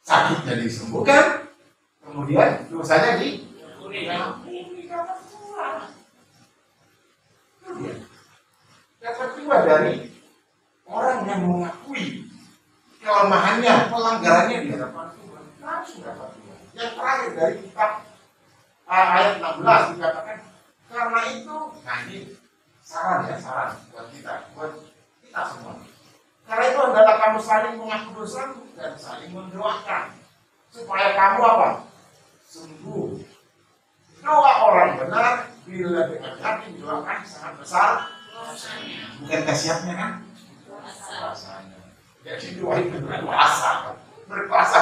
Sakitnya disembuhkan, kemudian dosanya diampuni dapat Tuhan. Itu dia. Dapat Tuhan dari orang yang mengakui kelemahannya, pelanggarannya di hadapan Tuhan, langsung dapat Tuhan. Yang terakhir dari kitab ayat 16 dikatakan, karena itu nanti saran buat kita semua. Karena itu adalah kamu saling mengaku dosa dan saling mendoakan supaya kamu apa? Sembuh. Doa orang benar bila dengan hati didoakan sangat besar. Bukan kasihatnya kan? Kuasanya. Jadi doa itu berkuasa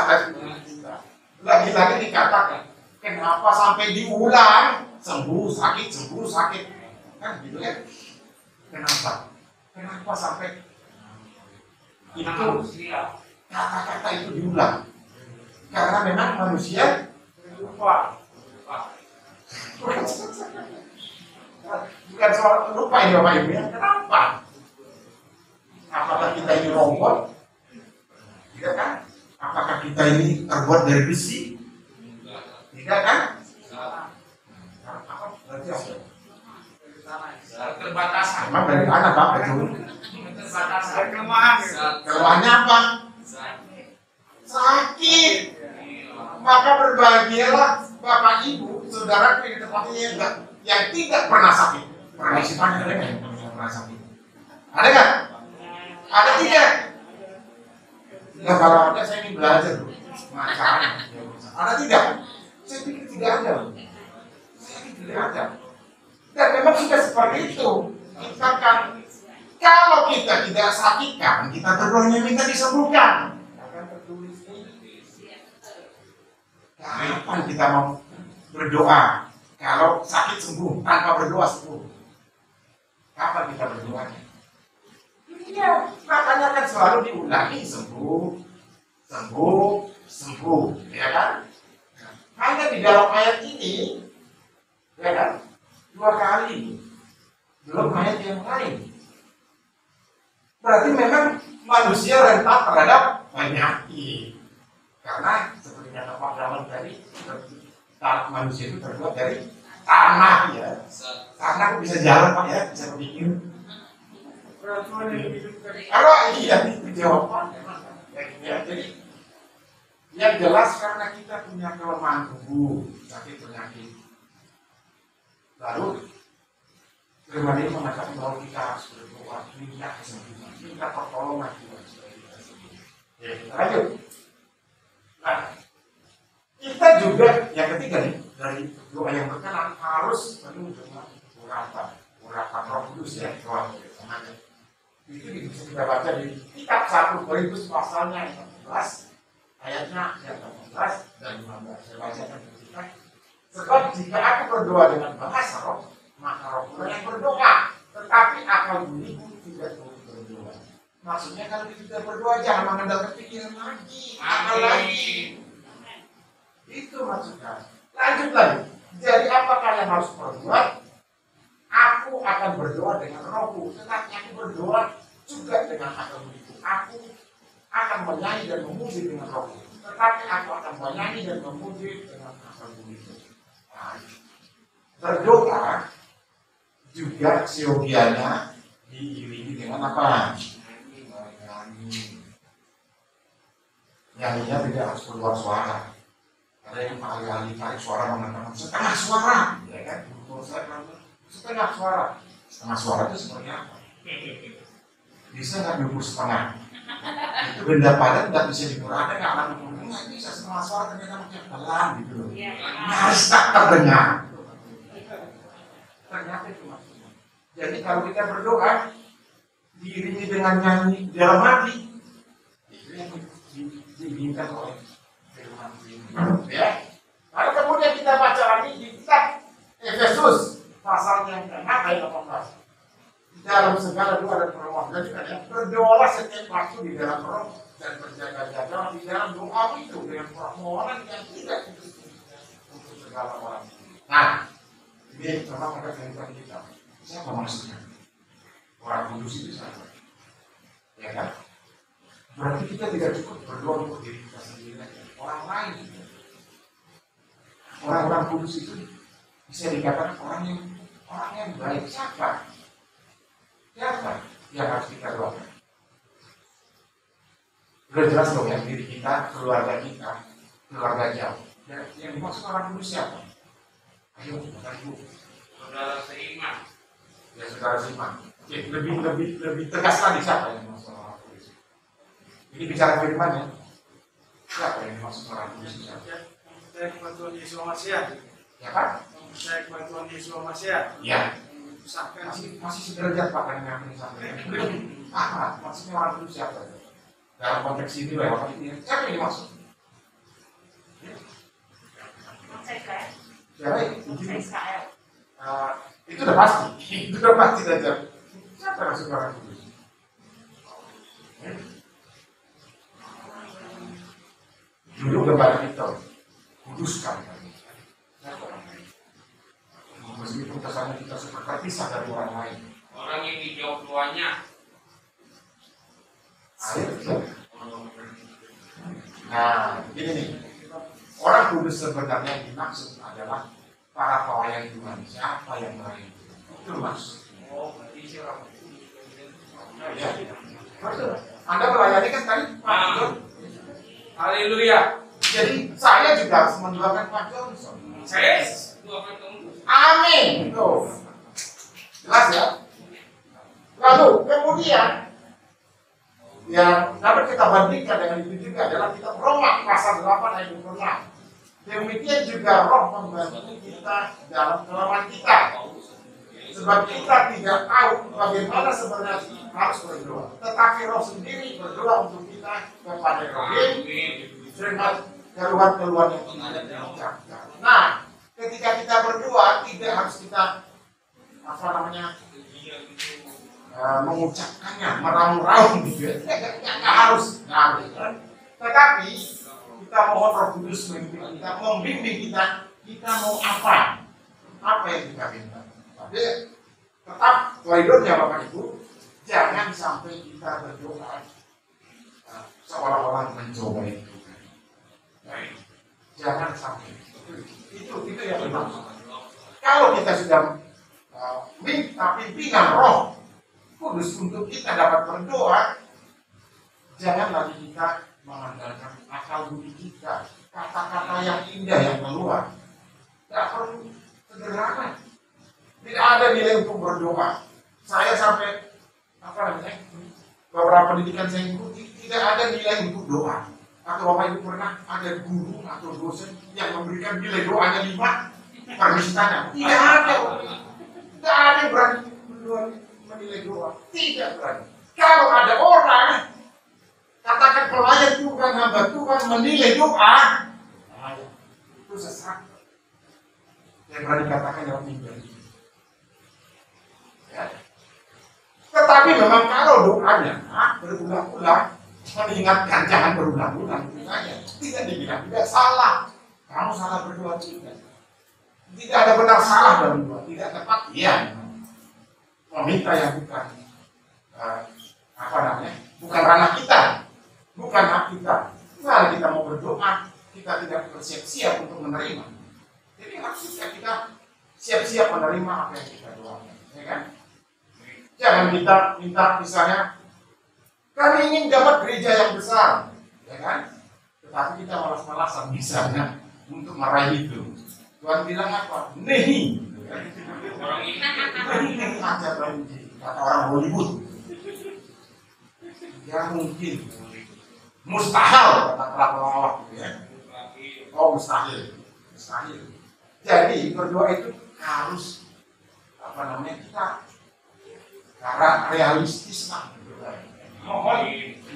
bagi kita. Lagi-lagi dikatakan, kenapa sampai diulang? Sembuh sakit kan gitu ya. Kenapa sampai itu kata-kata itu diulang? Karena memang manusia lupa. Bukan soal lupa ya Bapak Ibu ya. Kenapa? Apakah kita ini robot? Tidak kan? Apakah kita ini terbuat dari besi? Tidak kan? Keterbatasan. Memang dari mana Bapak itu? Keterbatasan. Kelemahannya apa? Sakit. Maka berbahagialah Bapak Ibu, saudara di tempat ini yang tidak pernah sakit. Pernah isi tangan ada nggak yang pernah sakit? Ada nggak? Ada tidak? Nah kalau ada saya ingin belajar loh. Masalahnya. Ada tidak? Saya pikir tidak ada. Saya pikir tidak ada. Dan memang sudah seperti itu. Kita kan, kalau kita tidak sakit kan, kita berdoanya minta disembuhkan. Akan tertulis ini. Kapan kita mau berdoa? Kalau sakit sembuh, tanpa berdoa sembuh. Kapan kita berdoa? Iya, makanya kan selalu diulangi sembuh, ya kan? Hanya di dalam ayat ini, ya kan? 2 kali, belum ayat yang lain. Berarti memang manusia rentan terhadap penyakit. Karena seperti kata Pak Daman tadi, manusia itu terbuat dari tanah ya. Tanah bisa jalan Pak ya, bisa berpikir. Kalau iya itu jawaban. Ya, jadi yang jelas karena kita punya kelemahan tubuh, sakit penyakit. Lalu firman ini mengatakan bahwa kita harus berdoa, minta kesembuhan, minta pertolongan Tuhan supaya kita sembuh. Ya, kita lanjut. Nah, kita juga yang ketiga nih dari doa yang berkenan harus penuh dengan urapan Roh Kudus ya, doa namanya. Itu bisa kita baca di kitab 1 Korintus pasalnya yang 14 ayatnya yang 18 dan 15. Saya bacakan ke kita. Sebab jika aku berdoa dengan bahasa roh, maka rohku yang berdoa, tetapi akal budiku tidak boleh berdoa. Maksudnya kalau kita berdoa jangan mengandalkan pikiran lagi, akal lagi. Itu maksudnya. Lanjut lagi. Jadi apakah yang harus berdoa? Aku akan berdoa dengan rohku, tetapi aku berdoa juga dengan akal budiku. Aku akan menyanyi dan memuji dengan rohku, tetapi aku akan menyanyi dan memuji dengan akal budiku. Berdoa juga siogianya diiringi dengan apa? Nyanyi. Nyanyinya tidak harus keluar suara. Ada yang ahli-ahli tarik suara mengatakan setengah suara, ya kan? Setengah suara. Setengah suara itu seperti apa? bisa nggak 20,5? Itu benda padat nggak bisa dikurangkan, nggak akan dikurangkan, nggak bisa setengah suara ternyata makin pelan gitu loh. Harus tak terdengar. Ternyata itu maksudnya. Jadi kalau kita berdoa diiringi dengan nyanyi dalam hati, itu yang diinginkan oleh firman Tuhan. Ya. Lalu kemudian kita baca lagi di kitab Efesus pasal yang ke-6 ayat 18. Dalam segala doa dan permohonan, jadi katanya berdoalah setiap waktu di dalam roh dan berjaga-jaga di dalam doa itu dengan permohonan yang tidak putus untuk segala orang. Nah, ini memang ada kehidupan kita. Siapa maksudnya? Orang kudus itu siapa? Ya kan? Berarti kita tidak cukup berdoa untuk diri kita sendiri, orang lain. Orang-orang kudus itu bisa dikatakan orang yang baik. Siapa? Siapa yang harus kita doakan? Sudah jelas dong ya, diri kita, keluarga jauh. Dan yang dimaksud orang kudus siapa? Ayo, Bapak Ibu. Saudara seiman. Ya, saudara seiman. Oke, lebih tegas lagi siapa yang dimaksud orang kudus? Ini bicara firman ya. Siapa yang dimaksud orang kudus? Saya kepada Tuhan Yesus Masiah. Ya kan? Saya kepada Tuhan Yesus Masiah. Ya. Usahkan Masih sederajat Pak yang ini sampai. Maksudnya orang kudus siapa? Dalam konteks ini lewat ini, siapa yang dimaksud? Siapa Israel. Itu udah pasti saja. Siapa yang maksud orang kudus? Dulu gambaran itu kuduskan. Meskipun kesannya kita suka terpisah dari orang lain. Orang yang dijauh tuanya. Nah, ini nih. Orang kudus sebenarnya yang dimaksud adalah para pelayan Tuhan. Siapa yang melayani? Itu maksud. Oh, berarti siapa? Ya. Anda melayani kan tadi Pak John. Haleluya. Jadi saya juga harus mendoakan Pak Johnson. Saya doakan kamu. Amin. Tuh. Jelas ya? Lalu kemudian yang dapat kita bandingkan dengan itu juga adalah kita Roma pasal 8 ayat 26. Demikian juga Roh membantu kita dalam kelemahan kita. Sebab kita tidak tahu bagaimana sebenarnya harus berdoa. Tetapi Roh sendiri berdoa untuk kita kepada Roh. Firman keluhan-keluhan yang tidak diucapkan. Nah, ketika kita berdoa tidak harus kita mengucapkannya, meraung-raung gitu ya. Tidak harus. Tetapi kita mohon Roh Kudus membimbing kita, kita mau apa yang kita minta. Tapi tetap koridornya Bapak Ibu, jangan sampai kita berdoa seolah-olah mencoba itu. Jangan sampai itu yang dimaksud. Kalau kita sudah minta pimpinan Roh Kudus untuk kita dapat berdoa, jangan lagi kita mengandalkan akal budi kita, kata-kata yang indah yang keluar. Tidak perlu sederhana. Tidak ada nilai untuk berdoa. Saya sampai beberapa pendidikan saya ikuti, tidak ada nilai untuk doa. Atau Bapak Ibu pernah ada guru atau dosen yang memberikan nilai doanya 5, permisi tanya. Tidak ada. Tidak ada yang berani menilai doa. Tidak berani. Kalau ada orang katakan pelayan Tuhan, hamba Tuhan menilai doa, itu sesat. Yang berani katakan yang tinggal. Ya. Tetapi memang kalau doanya berulang-ulang mengingatkan jangan berulang-ulang, tidak dibilang tidak salah. Kamu salah berdoa tidak. Tidak ada benar salah dalam doa, tidak tepat. Iya. Meminta yang bukan bukan ranah kita, bukan hak kita. Kalau kita mau berdoa, kita tidak bersiap-siap untuk menerima. Jadi maksudnya kita siap-siap menerima apa yang kita doakan, ya kan? Jangan kita minta misalnya kami ingin dapat gereja yang besar, ya kan? Tetapi kita malas-malasan misalnya untuk meraih itu. Tuhan bilang apa? Nehi. Orang ini Aja kata orang Hollywood. Ya mungkin. Mustahil kata para gitu ya. Oh mustahil. Jadi berdoa itu harus kita karena realistis lah.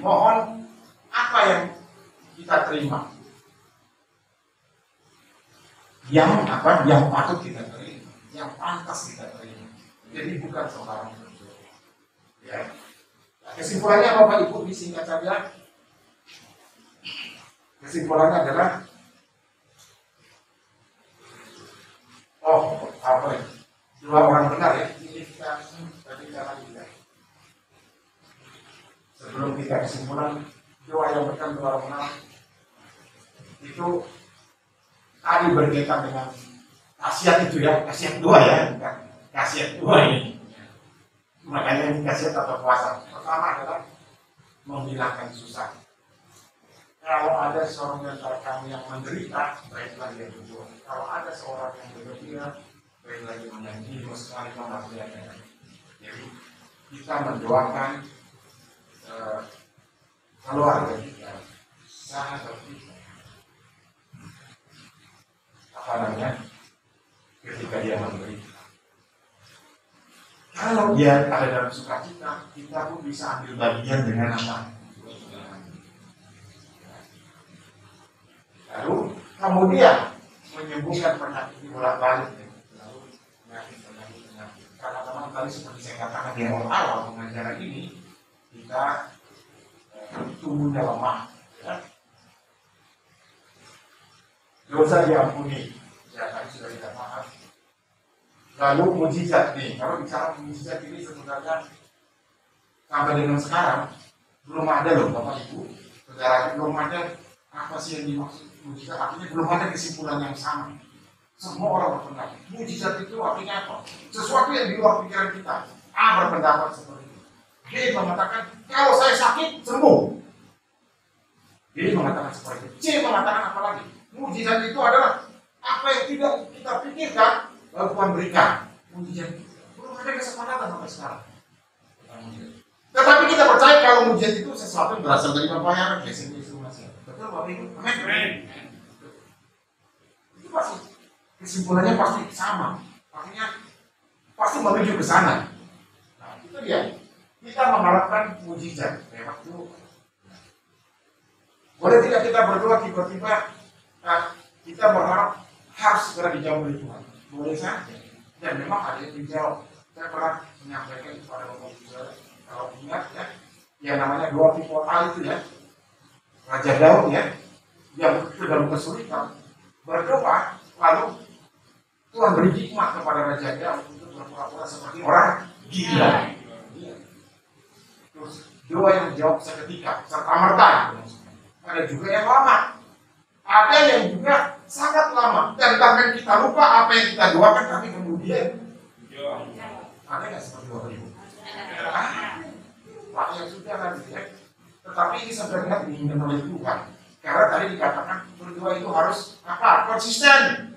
Mohon apa yang kita terima, yang patut kita terima, yang pantas kita terima. Jadi bukan sembarang berdoa. Ya. Kesimpulannya Bapak Ibu disingkat saja. Kesimpulannya adalah dua orang benar ya. Ini kita tadi lagi ya. Sebelum kita kesimpulan, doa yang benar dua orang benar itu tadi berkaitan dengan khasiat itu ya, khasiat dua ya, bukan khasiat dua ini. Makanya ini khasiat atau puasa. Pertama adalah menghilangkan susah. Kalau ada seorang yang kami yang menderita, baiklah dia berdoa. Kalau ada seorang yang bergembira, baiklah dia menyanyi, sekalipun maksudnya. Jadi kita mendoakan keluarga kita, sahabat kita, ketika dia menderita. Kalau dia ada dalam sukacita, kita pun bisa ambil bagian dengan apa? Lalu kemudian menyembuhkan penyakit di bolak-balik. Lalu penyakit. Karena teman tadi seperti saya katakan di awal pengajaran ini, kita tubuhnya lemah. Ya. Dosa diampuni. Ya tadi sudah kita paham. Lalu mujizat nih. Kalau bicara mujizat ini sebenarnya sampai dengan sekarang belum ada loh Bapak Ibu. Saudara belum ada apa sih yang dimaksud mujizat, artinya belum ada kesimpulan yang sama. Semua orang berpendapat mujizat itu artinya apa? Sesuatu yang di luar pikiran kita. A berpendapat seperti itu. B mengatakan kalau saya sakit sembuh. D mengatakan seperti itu. C mengatakan apa lagi? Mujizat itu adalah apa yang tidak kita pikirkan lalu Tuhan berikan. Mujizat itu belum ada kesepakatan sampai sekarang. Tetapi kita percaya kalau mujizat itu sesuatu yang berasal dari Bapa yang ada. Betul Bapak Ibu? Amin. Itu pasti kesimpulannya pasti sama. Artinya pasti menuju ke sana. Nah, itu dia. Kita mengharapkan mujizat lewat doa. Boleh tidak kita berdoa tiba-tiba kita berharap harus segera dijawab oleh Tuhan? Boleh saja. Dan memang ada yang dijawab. Saya pernah menyampaikan kepada Bapak Ibu kalau ingat ya, yang namanya doa Kipota itu ya. Raja Daud ya, yang dalam kesulitan berdoa, lalu Tuhan beri hikmat kepada Raja Daud untuk berpura-pura seperti orang gila. Terus doa yang dijawab seketika, serta merta. Ada juga yang lama, ada yang juga sangat lama, dan bahkan kita lupa apa yang kita doakan, tapi kemudian ada nggak seperti Bapak Ibu? Pak yang sudah kan ya. Tetapi ini sebenarnya diinginkan oleh Tuhan. Karena tadi dikatakan berdoa itu harus apa? Konsisten,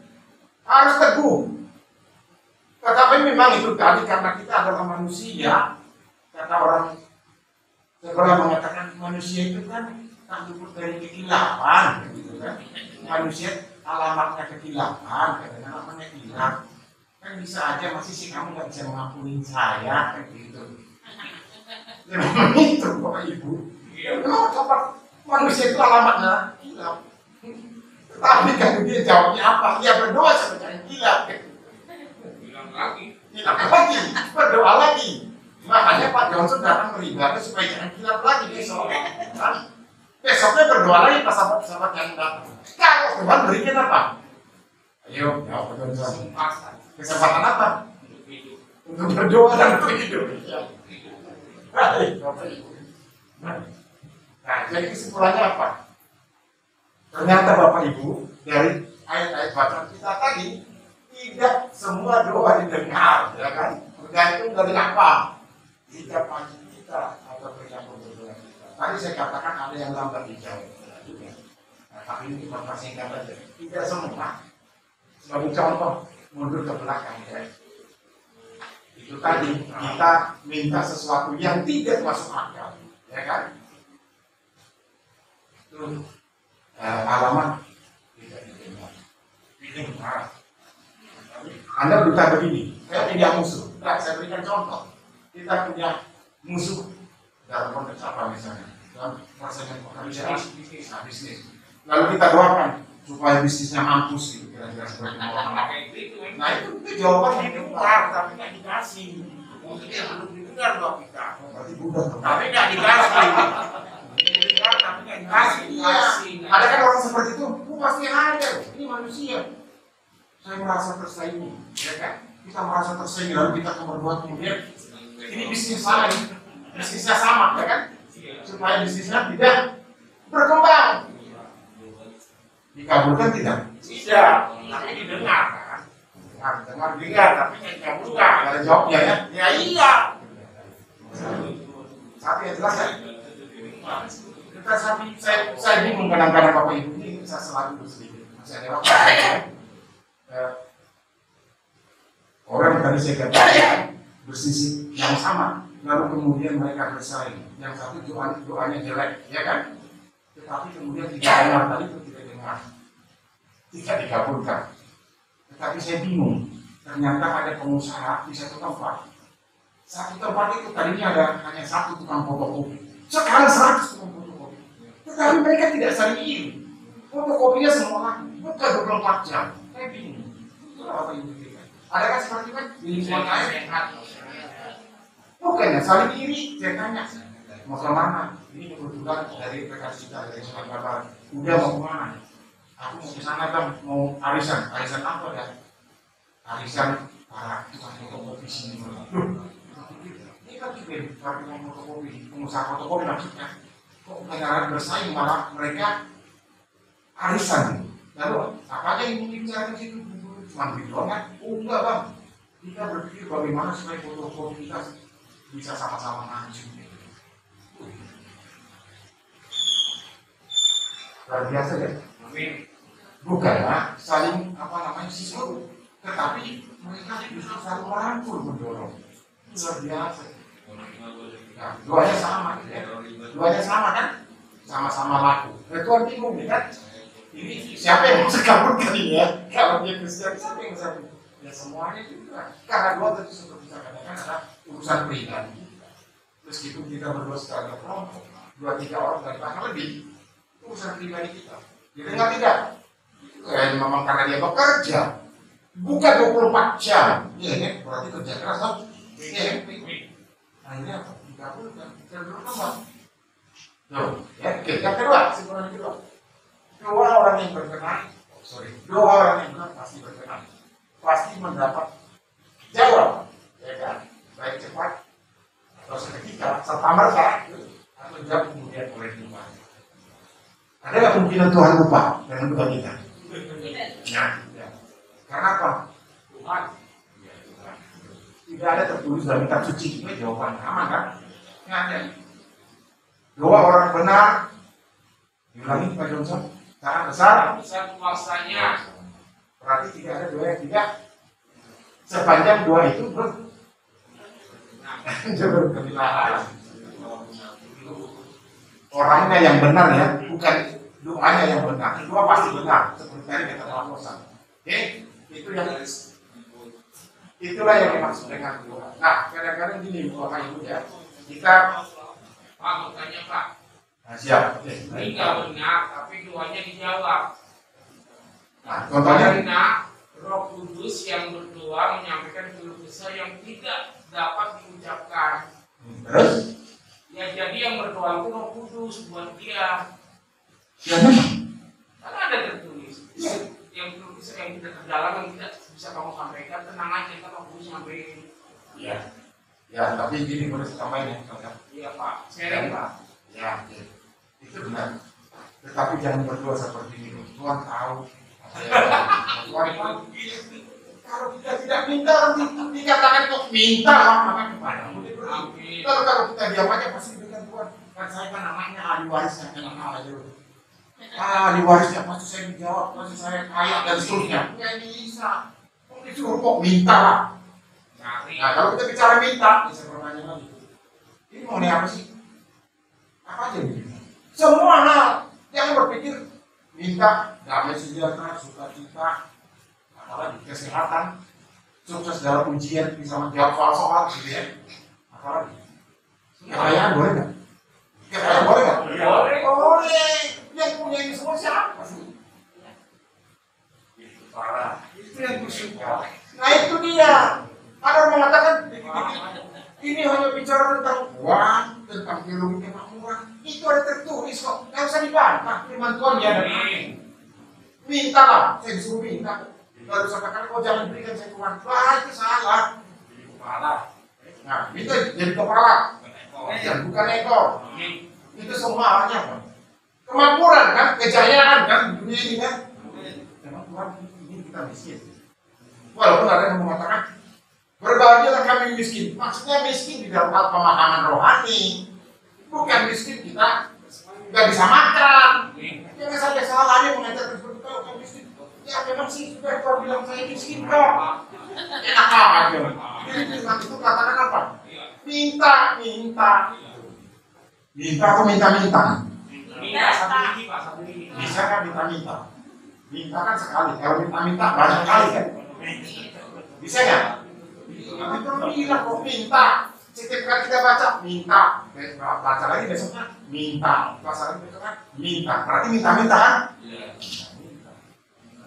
harus teguh. Tetapi memang itu tadi karena kita adalah manusia. Kata orang sekolah mengatakan manusia itu kan tak luput dari kekilapan, gitu kan? Manusia alamatnya kekilapan, katanya namanya hilang. Kan bisa aja masih sih kamu nggak bisa mengampuni saya, kan gitu. Ya memang itu Bapak Ibu. Kalau coba manusia itu alamatnya gila. Tapi kan dia jawabnya apa? Dia berdoa sebenarnya gila. Hilang lagi, berdoa lagi. Makanya Pak Johnson datang beribadah supaya jangan gila lagi besok. Besoknya berdoa lagi pas sahabat-sahabat yang datang. Kalau Tuhan berikan apa? Ayo, jawab Pak Johnson. Kesempatan apa? Untuk berdoa dan untuk hidup. Baik, Bapak Ibu. Nah, jadi kesimpulannya apa? Ternyata Bapak Ibu dari ayat-ayat bacaan kita tadi tidak semua doa didengar, ya kan? Tergantung dari apa? Sikap hati kita atau perilaku berdoa kita. Tadi saya katakan ada yang lambat dijawab. Nah, tapi ini cuma singkat saja. Tidak semua. Sebagai contoh, mundur ke belakang ya. Itu tadi kita minta sesuatu yang tidak masuk akal, ya kan? Terus alamat tidak didengar. Anda berkata begini, saya punya musuh. Nah, saya berikan contoh. Kita punya musuh dalam konteks apa misalnya? Dalam rasanya bisnis. Lalu kita doakan supaya bisnisnya mampus gitu, kira-kira seperti itu. Nah itu jawaban yang didengar, tapi nggak dikasih. Mungkin yang belum didengar doa kita. Berarti budak. Tapi nggak dikasih. Didengar tapi nggak dikasih. Iya. Ada kan orang seperti itu? Pasti ada. Ini manusia. Saya merasa tersaingi, ya kan? Kita merasa tersaingi lalu kita akan berbuat kemudian ini bisnis saya, bisnisnya sama, ya kan? Supaya bisnisnya tidak berkembang. Dikabulkan tidak? Tidak, tapi didengar kan? Dengar, tapi tidak dikabulkan. Ada jawabnya ya? Ya iya. Satu yang jelas ya. Saya bingung kadang-kadang Bapak Ibu ini saya selalu bersedikit. Masih ada waktu ya? Orang tadi saya katakan bersisi yang sama, lalu kemudian mereka bersaing. Yang satu doanya jelek, ya kan? Tetapi kemudian tidak dengar tadi itu tidak dengar, tidak dikabulkan. Tetapi saya bingung. Ternyata ada pengusaha di satu tempat. Satu tempat itu tadinya ada hanya satu tukang fotokopi. Sekarang 100 tukang fotokopi. Tetapi mereka tidak saling iri. Fotokopinya semua lagi. Bukan 24 jam. Saya bingung. Apa yang diberikan? Ada kan seperti itu? Di lingkungan lain? Bukannya saling iri. Saya tanya. Mau ke mana? Ini kebetulan dari rekan kita dari Sumatera Barat. Udah mau kemana? Aku mau ke sana kan, mau arisan. Arisan apa ya? Arisan para tukang fotokopi sini. Ini kan juga para fotokopi, pengusaha fotokopi maksudnya. Kok negara bersaing malah mereka arisan. Lalu apa aja yang mungkin cara di situ? Cuma gitu kan? Oh enggak bang. Kita berpikir bagaimana supaya fotokopi kita bisa sama-sama maju. Luar biasa ya. Bukan ya, saling apa namanya siswa, tetapi mereka justru saling merangkul mendorong. Luar biasa. Nah, duanya sama, ya. Duanya sama kan? Sama-sama laku. Tuhan bingung ya kan? Ini siapa yang mau kabur kali ya? Kalau dia Kristen, siapa yang bisa? Ya semuanya juga. Karena dua tentu seperti kita katakan adalah urusan pribadi. Meskipun kita berdua secara kelompok, 2-3 orang dari bahkan lebih, urusan pribadi kita. Jadi nggak tidak. Memang karena dia bekerja, bukan 24 jam. Iya kan? Berarti kerja keras dong. Iya kan? Akhirnya apa? Dikabulkan. Terus tuh, ya, oke. Yang kedua, simpulan kedua. Dua orang yang berkenan, dua orang yang benar pasti berkenan, pasti mendapat jawab, ya kan? Baik cepat atau seketika, serta merta, atau jawab kemudian oleh Tuhan. Ada nggak kemungkinan Tuhan lupa dengan doa kita? Ya. Karena apa? Tuhan. Tidak ada tertulis dalam kitab suci. Ini jawaban aman kan? Nggak ada. Dua orang benar. Diulangi Pak Johnson. Sangat besar. Bisa kuasanya. Berarti tidak ada dua yang tidak. Sepanjang dua itu berkemilahan. Orangnya yang benar ya, bukan doanya yang benar. Dua pasti benar. Seperti tadi kata Pak Johnson. Oke, itu yang itulah yang dimaksud dengan doa. Nah, kadang-kadang gini Bapak Ibu ya, kita Pak, makanya Pak. Nah, siap. Ini nggak benar, tapi doanya dijawab. Nah, contohnya Karena Roh Kudus yang berdoa menyampaikan keluh kesah yang tidak dapat diucapkan. Terus? Ya jadi yang berdoa itu Roh Kudus buat dia. Ya memang. Karena ada tertulis. Yang keluh kesah yang tidak terdalam yang tidak bisa kamu sampaikan, tenang aja kan Roh Kudus sampaikan. Ya. Ya, tapi gini boleh tambahin ya, Pak. Iya Pak. Sharing Pak. Ya, itu benar. Tetapi jangan berdoa seperti ini. Tuhan tahu. Tuhan tahu. Kalau kita tidak minta, nanti dikatakan kok minta, maka kepadamu diberi. Kalau kita diam aja pasti dengan Tuhan. Kan saya kan namanya ahli warisnya, jangan aja. Ahli warisnya pasti saya dijawab, pasti saya kaya dan seterusnya. Ya bisa. Kok disuruh kok minta lah. Nah, kalau kita bicara minta, bisa pertanyaan lagi. Ini mau apa sih? Apa aja ini? Semua hal. Jangan berpikir minta damai sejahtera, sukacita, apalagi kesehatan, sukses dalam ujian, bisa menjawab soal-soal gitu ya. Apalagi kekayaan boleh nggak? Kekayaan boleh nggak? Boleh. Boleh. Yang punya ini semua siapa sih? Itu parah. Itu yang bersyukur. Nah itu dia. Ada orang mengatakan ini hanya bicara tentang uang, tentang ilmu kemakmuran. Itu ada tertulis kok. Nggak usah dibantah. Firman Tuhan ya. Mintalah. Saya disuruh minta. Lalu saya katakan, oh jangan berikan saya Tuhan. Wah itu salah. Jadi kepala. Nah, itu jadi kepala. Dan bukan ekor. Itu semua arahnya apa? Kemakmuran kan, kejayaan kan di dunia ini kan. Memang Tuhan ini kita miskin. Walaupun ada yang mengatakan berbahagialah kami miskin. Maksudnya miskin di dalam hal pemahaman rohani. Bukan miskin kita nggak bisa makan. Jangan sampai salah ada yang mengajarkan seperti itu. Kalau miskin, ya memang sih sudah kau bilang saya miskin kok. Enak aja. Jadi firman itu katakan apa? Minta. Minta atau minta-minta? Minta satu lagi. Bisa kan minta-minta? Minta kan sekali. Kalau minta-minta banyak kali kan? Bisa nggak? Itu bilang kok minta. Setiap kali kita baca minta. Baca lagi besoknya minta. Baca lagi besoknya minta. Berarti minta-minta kan?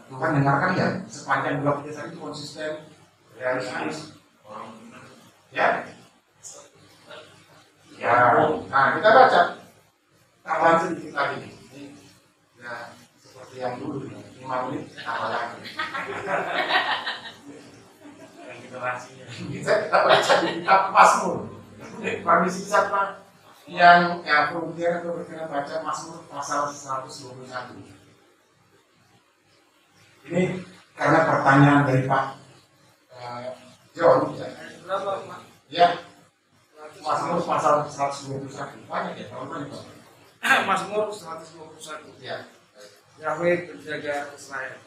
Tuhan dengarkan ya. Sepanjang blog kita itu konsisten, realistis. Ya. Ya. Nah kita baca. Tambahan sedikit lagi nih. Ya seperti yang dulu 5 menit tambah lagi. Kita baca di kitab Mazmur. Permisi siapa yang volunteer atau berkenan baca Mazmur pasal 121. Ini karena pertanyaan dari Pak John. Ya. Mazmur pasal 121. Banyak ya, kalau banyak Pak. Mazmur 121. Ya. Yahweh penjaga Israel.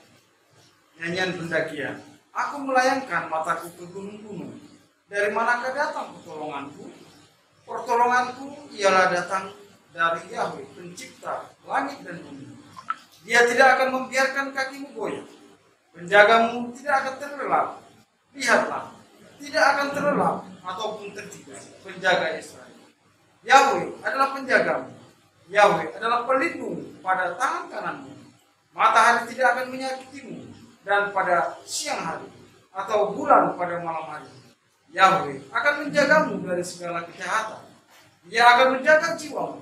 Nyanyian pendakian. Aku melayangkan mataku ke gunung-gunung. Dari manakah datang pertolonganku? Pertolonganku ialah datang dari Yahweh, pencipta langit dan bumi. Dia tidak akan membiarkan kakimu goyah. Penjagamu tidak akan terlelap. Lihatlah, tidak akan terlelap ataupun tertidur penjaga Israel. Yahweh adalah penjagamu. Yahweh adalah pelindung pada tangan kananmu. Matahari tidak akan menyakitimu, dan pada siang hari atau bulan pada malam hari. Yahweh akan menjagamu dari segala kejahatan. Dia akan menjaga jiwamu.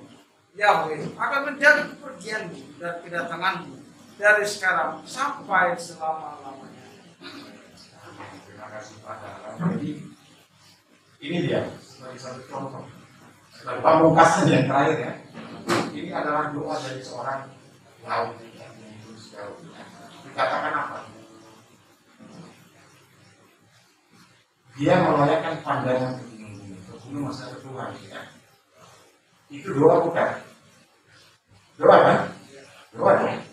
Yahweh akan menjaga kepergianmu dan kedatanganmu dari sekarang sampai selama-lamanya. Terima kasih Pak. Jadi ini dia sebagai satu contoh. Sebagai pamungkasan yang terakhir ya. Ini adalah doa dari seorang laut yang mengurus laut. Dikatakan apa? Dia melayangkan pandangan ke gunung masa Tuhan ya. Itu doa bukan? Doa kan? Doa kan?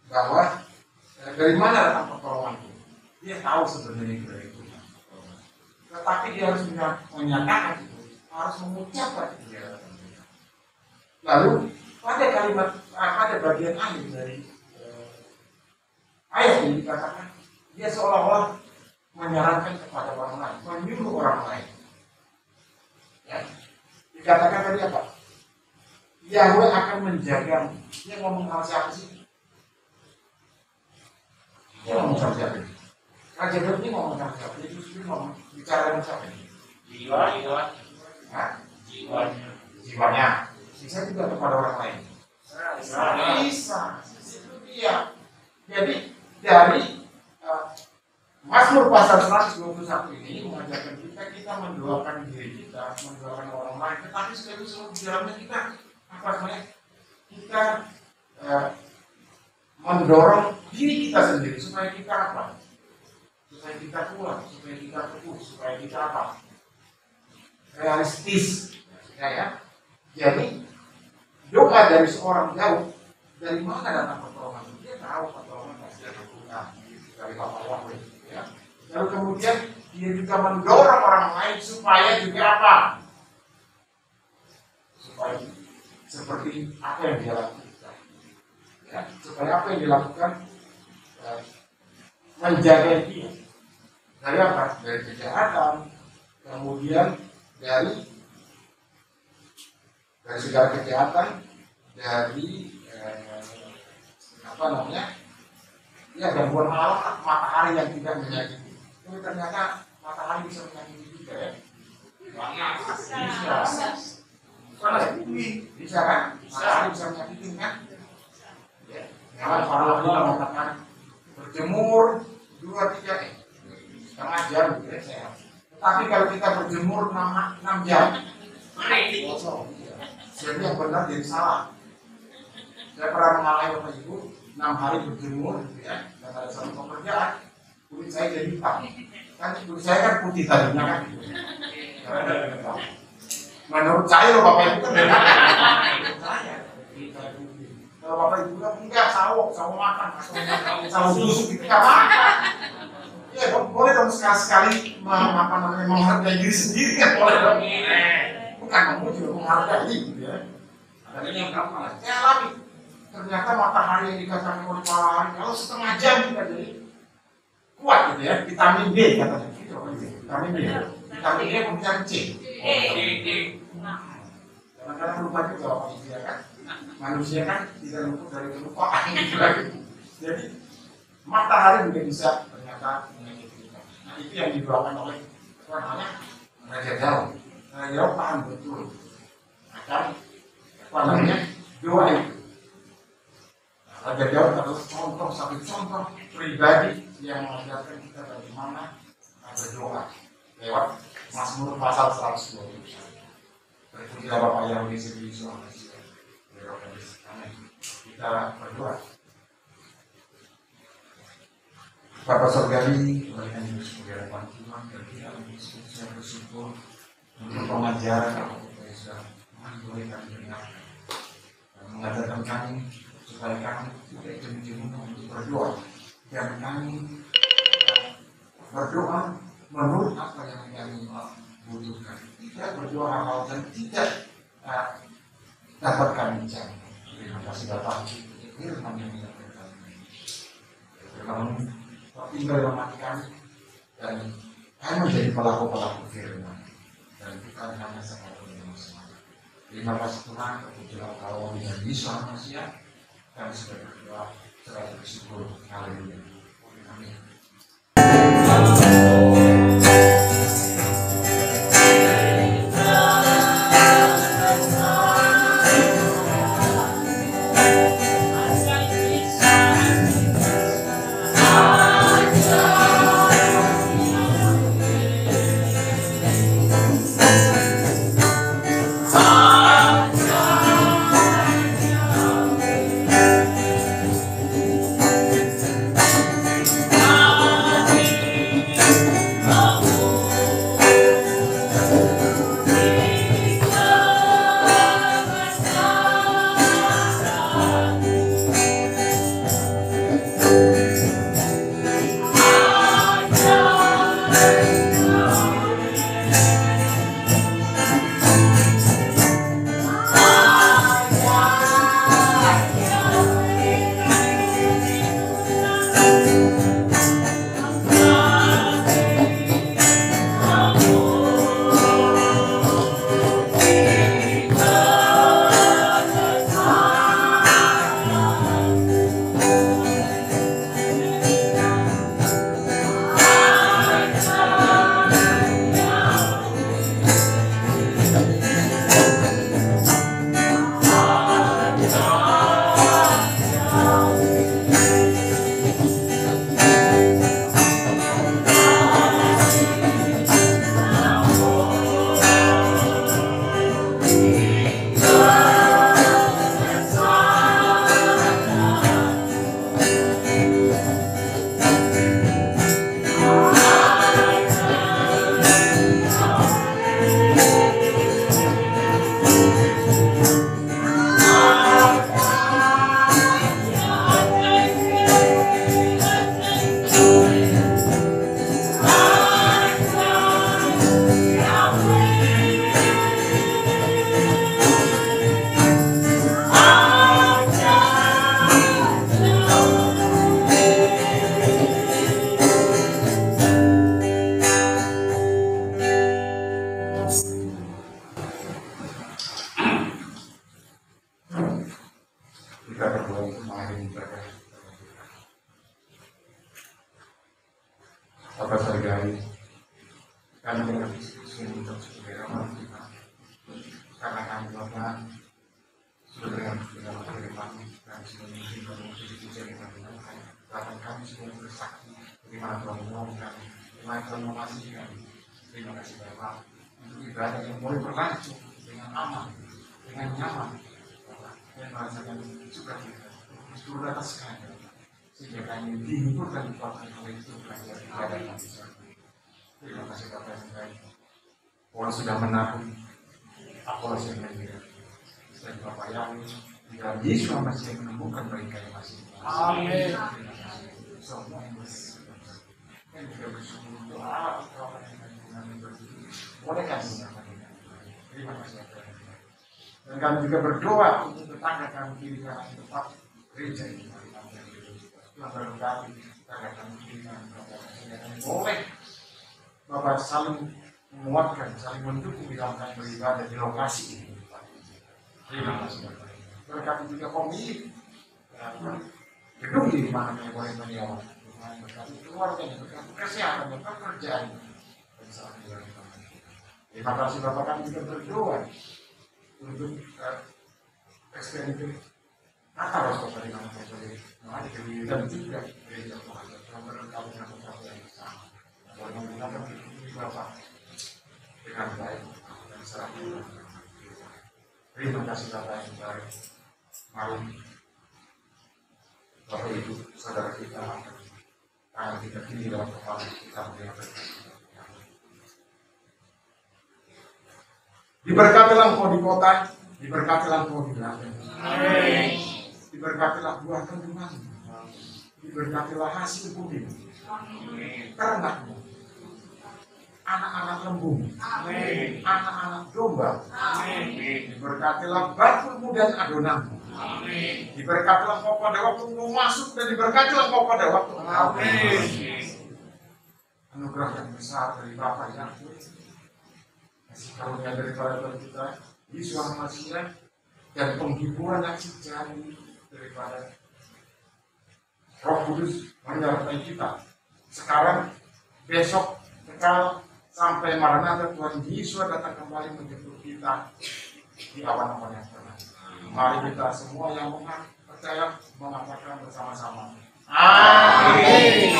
Bahwa dari mana datang pertolongan itu? Dia tahu sebenarnya itu dari Tuhan. Tetapi dia harus menyatakan itu, harus mengucapkan itu. Lalu pada bagian akhir dari ayat ini dikatakan dia seolah-olah menyarankan kepada orang lain, menyuruh orang lain. Ya. Dikatakan tadi apa? Yahweh akan menjaga. Dia ngomong sama siapa sih? Dia ngomong sama siapa? Raja Daud ini ngomong sama siapa? Dia justru ngomong bicara dengan siapa? Jiwanya. Bisa juga kepada orang lain. Bisa. Itu dia. Jadi dari Mazmur pasal 121 ini mengajarkan kita mendoakan diri kita, mendoakan orang lain, tetapi sekaligus selalu di dalamnya kita apa namanya? Kita mendorong diri kita sendiri supaya kita apa? Supaya kita kuat, supaya kita teguh, supaya kita apa? Realistis, ya. Jadi doa dari seorang Daud, dari mana datang pertolongan? Dia tahu pertolongan pasti dari Tuhan, dari Bapa Yahweh. Ya. Lalu kemudian dia juga mendorong orang lain supaya juga apa? Supaya seperti apa yang dia lakukan. Ya, supaya apa yang dilakukan? Menjaga dia dari apa? Dari kejahatan, kemudian dari segala kejahatan, dari apa namanya? Ya, gangguan alam, matahari yang tidak menyakiti. Tapi ternyata matahari bisa menyakiti juga ya. Bisa. Bisa kan? Matahari bisa menyakiti kan? Ya. Kalau para ulama mengatakan berjemur 2-3 setengah jam gitu ya sehat. Tapi kalau kita berjemur 6 jam, kosong. Jadi yang benar jadi salah. Saya pernah mengalami Bapak Ibu 6 hari berjemur gitu ya, dan ada satu pekerjaan kulit saya jadi hitam. Kan kulit saya kan putih tadinya kan gitu. Menurut saya loh Bapak Ibu kan benar. Kalau Bapak Ibu bilang enggak, sawo makan, sawo busuk itu enggak makan. Ya boleh dong sekali-sekali menghargai diri sendiri kan boleh dong. Bukan kamu juga menghargai gitu ya. Ada yang gampang. Saya alami. Ternyata matahari yang dikatakan oleh Pak Hari kalau setengah jam kita jadi kuat gitu ya. Vitamin D katanya. Vitamin D. Vitamin D kemudian C. Kadang-kadang lupa juga Bapak Ibu ya kan. Manusia kan tidak luput dari kelupaan gitu lagi. Jadi matahari juga bisa ternyata menyakiti kita. Nah itu yang didoakan oleh Raja Daud. Raja Daud paham betul akan apa namanya doa itu. Raja Daud adalah satu contoh pribadi yang mengajarkan kita bagaimana berdoa lewat Mazmur pasal 120. Berikutnya Bapak yang di sini kita berdoa. Bapak Surgawi, berikan sebagai harapan Tuhan dan kita saya bersyukur untuk pengajaran yang sudah memberikan mendengarkan dan mengajarkan kami supaya kami tidak jenuh-jenuh untuk berdoa dan kami berdoa menurut apa yang kami butuhkan, tidak berdoa hal yang tidak dapat kami cari. Terima kasih Bapak. Firman yang menyampaikan kami tinggal dalam hati kami dan kami menjadi pelaku-pelaku firman dan bukan hanya sekadar berdoa. Terima kasih Tuhan keputusan kalau dan Yesus manusia kami sudah berdoa serta bersyukur. Haleluya. Amin. Ah Kami dengan sungguh sebagai orang kita, karena kami Bapak sudah dengan firman dan sudah mengizinkan musik yang kami lakukan, bahkan kami semua bersaksi bagaimana Tuhan menolong kami, bagaimana Tuhan mengasihi kami. Terima kasih Bapak untuk ibadah yang boleh berlangsung dengan aman, dengan nyaman, dan merasakan sukacita seluruh atas kami, sehingga kami dihiburkan Tuhan oleh Tuhan yang ibadah kami. Terima kasih Bapak yang baik. Tuhan sudah menaruh Apolos yang mengira. Dan Bapak yang di dalam Yesus masih menemukan bagi kami masing. Amin. Semua yang juga bersungguh doa Bapak yang kami berdiri. Boleh kami menyampaikan. Terima kasih Bapak. Dan kami juga berdoa untuk tetangga kami kiri kanan tempat gereja ini. Tuhan berkati tetangga kami kiri kanan tempat sehingga kami boleh Bapak saling menguatkan, saling mendukung di dalam kami beribadah di lokasi ini. Terima kasih Bapak. Berkati juga pemilik gedung di mana kami boleh menyewa. Berkati keluarganya, berkati kesehatan, pekerjaan. Terima kasih Bapak, kami juga berdoa untuk SPNP Natal Bapak di mana kami boleh menghadiri kegiatan juga gereja Tuhan. Tuhan berkati dengan sesuatu yang bersama. Tuhan menggunakan Bapak dengan baik dan secara terima kasih Bapak yang baik. Mari Bapak Ibu saudara kita tangan kita tinggi dalam kepala kita beribadah. Diberkatilah engkau di kota, diberkatilah engkau di ladang. Diberkatilah buah kandungan, diberkatilah hasil bumi, ternakmu, anak-anak lembu, anak-anak domba. Diberkatilah batumu dan adonanmu. Diberkatilah engkau pada waktu mau masuk dan diberkatilah engkau pada waktu mau. Anugerah yang besar dari Bapa yang kuat, kasih karunia daripada Tuhan kita Yesus Masih, dan penghiburan yang sejati daripada Roh Kudus menyertai kita sekarang, besok, kekal sampai Maranatha Tuhan Yesus datang kembali menjemput kita di awan-awan yang tenang. Mari kita semua yang percaya mengatakan bersama-sama. Amin.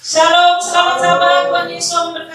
Shalom, selamat sahabat, Tuhan Yesus memberkati.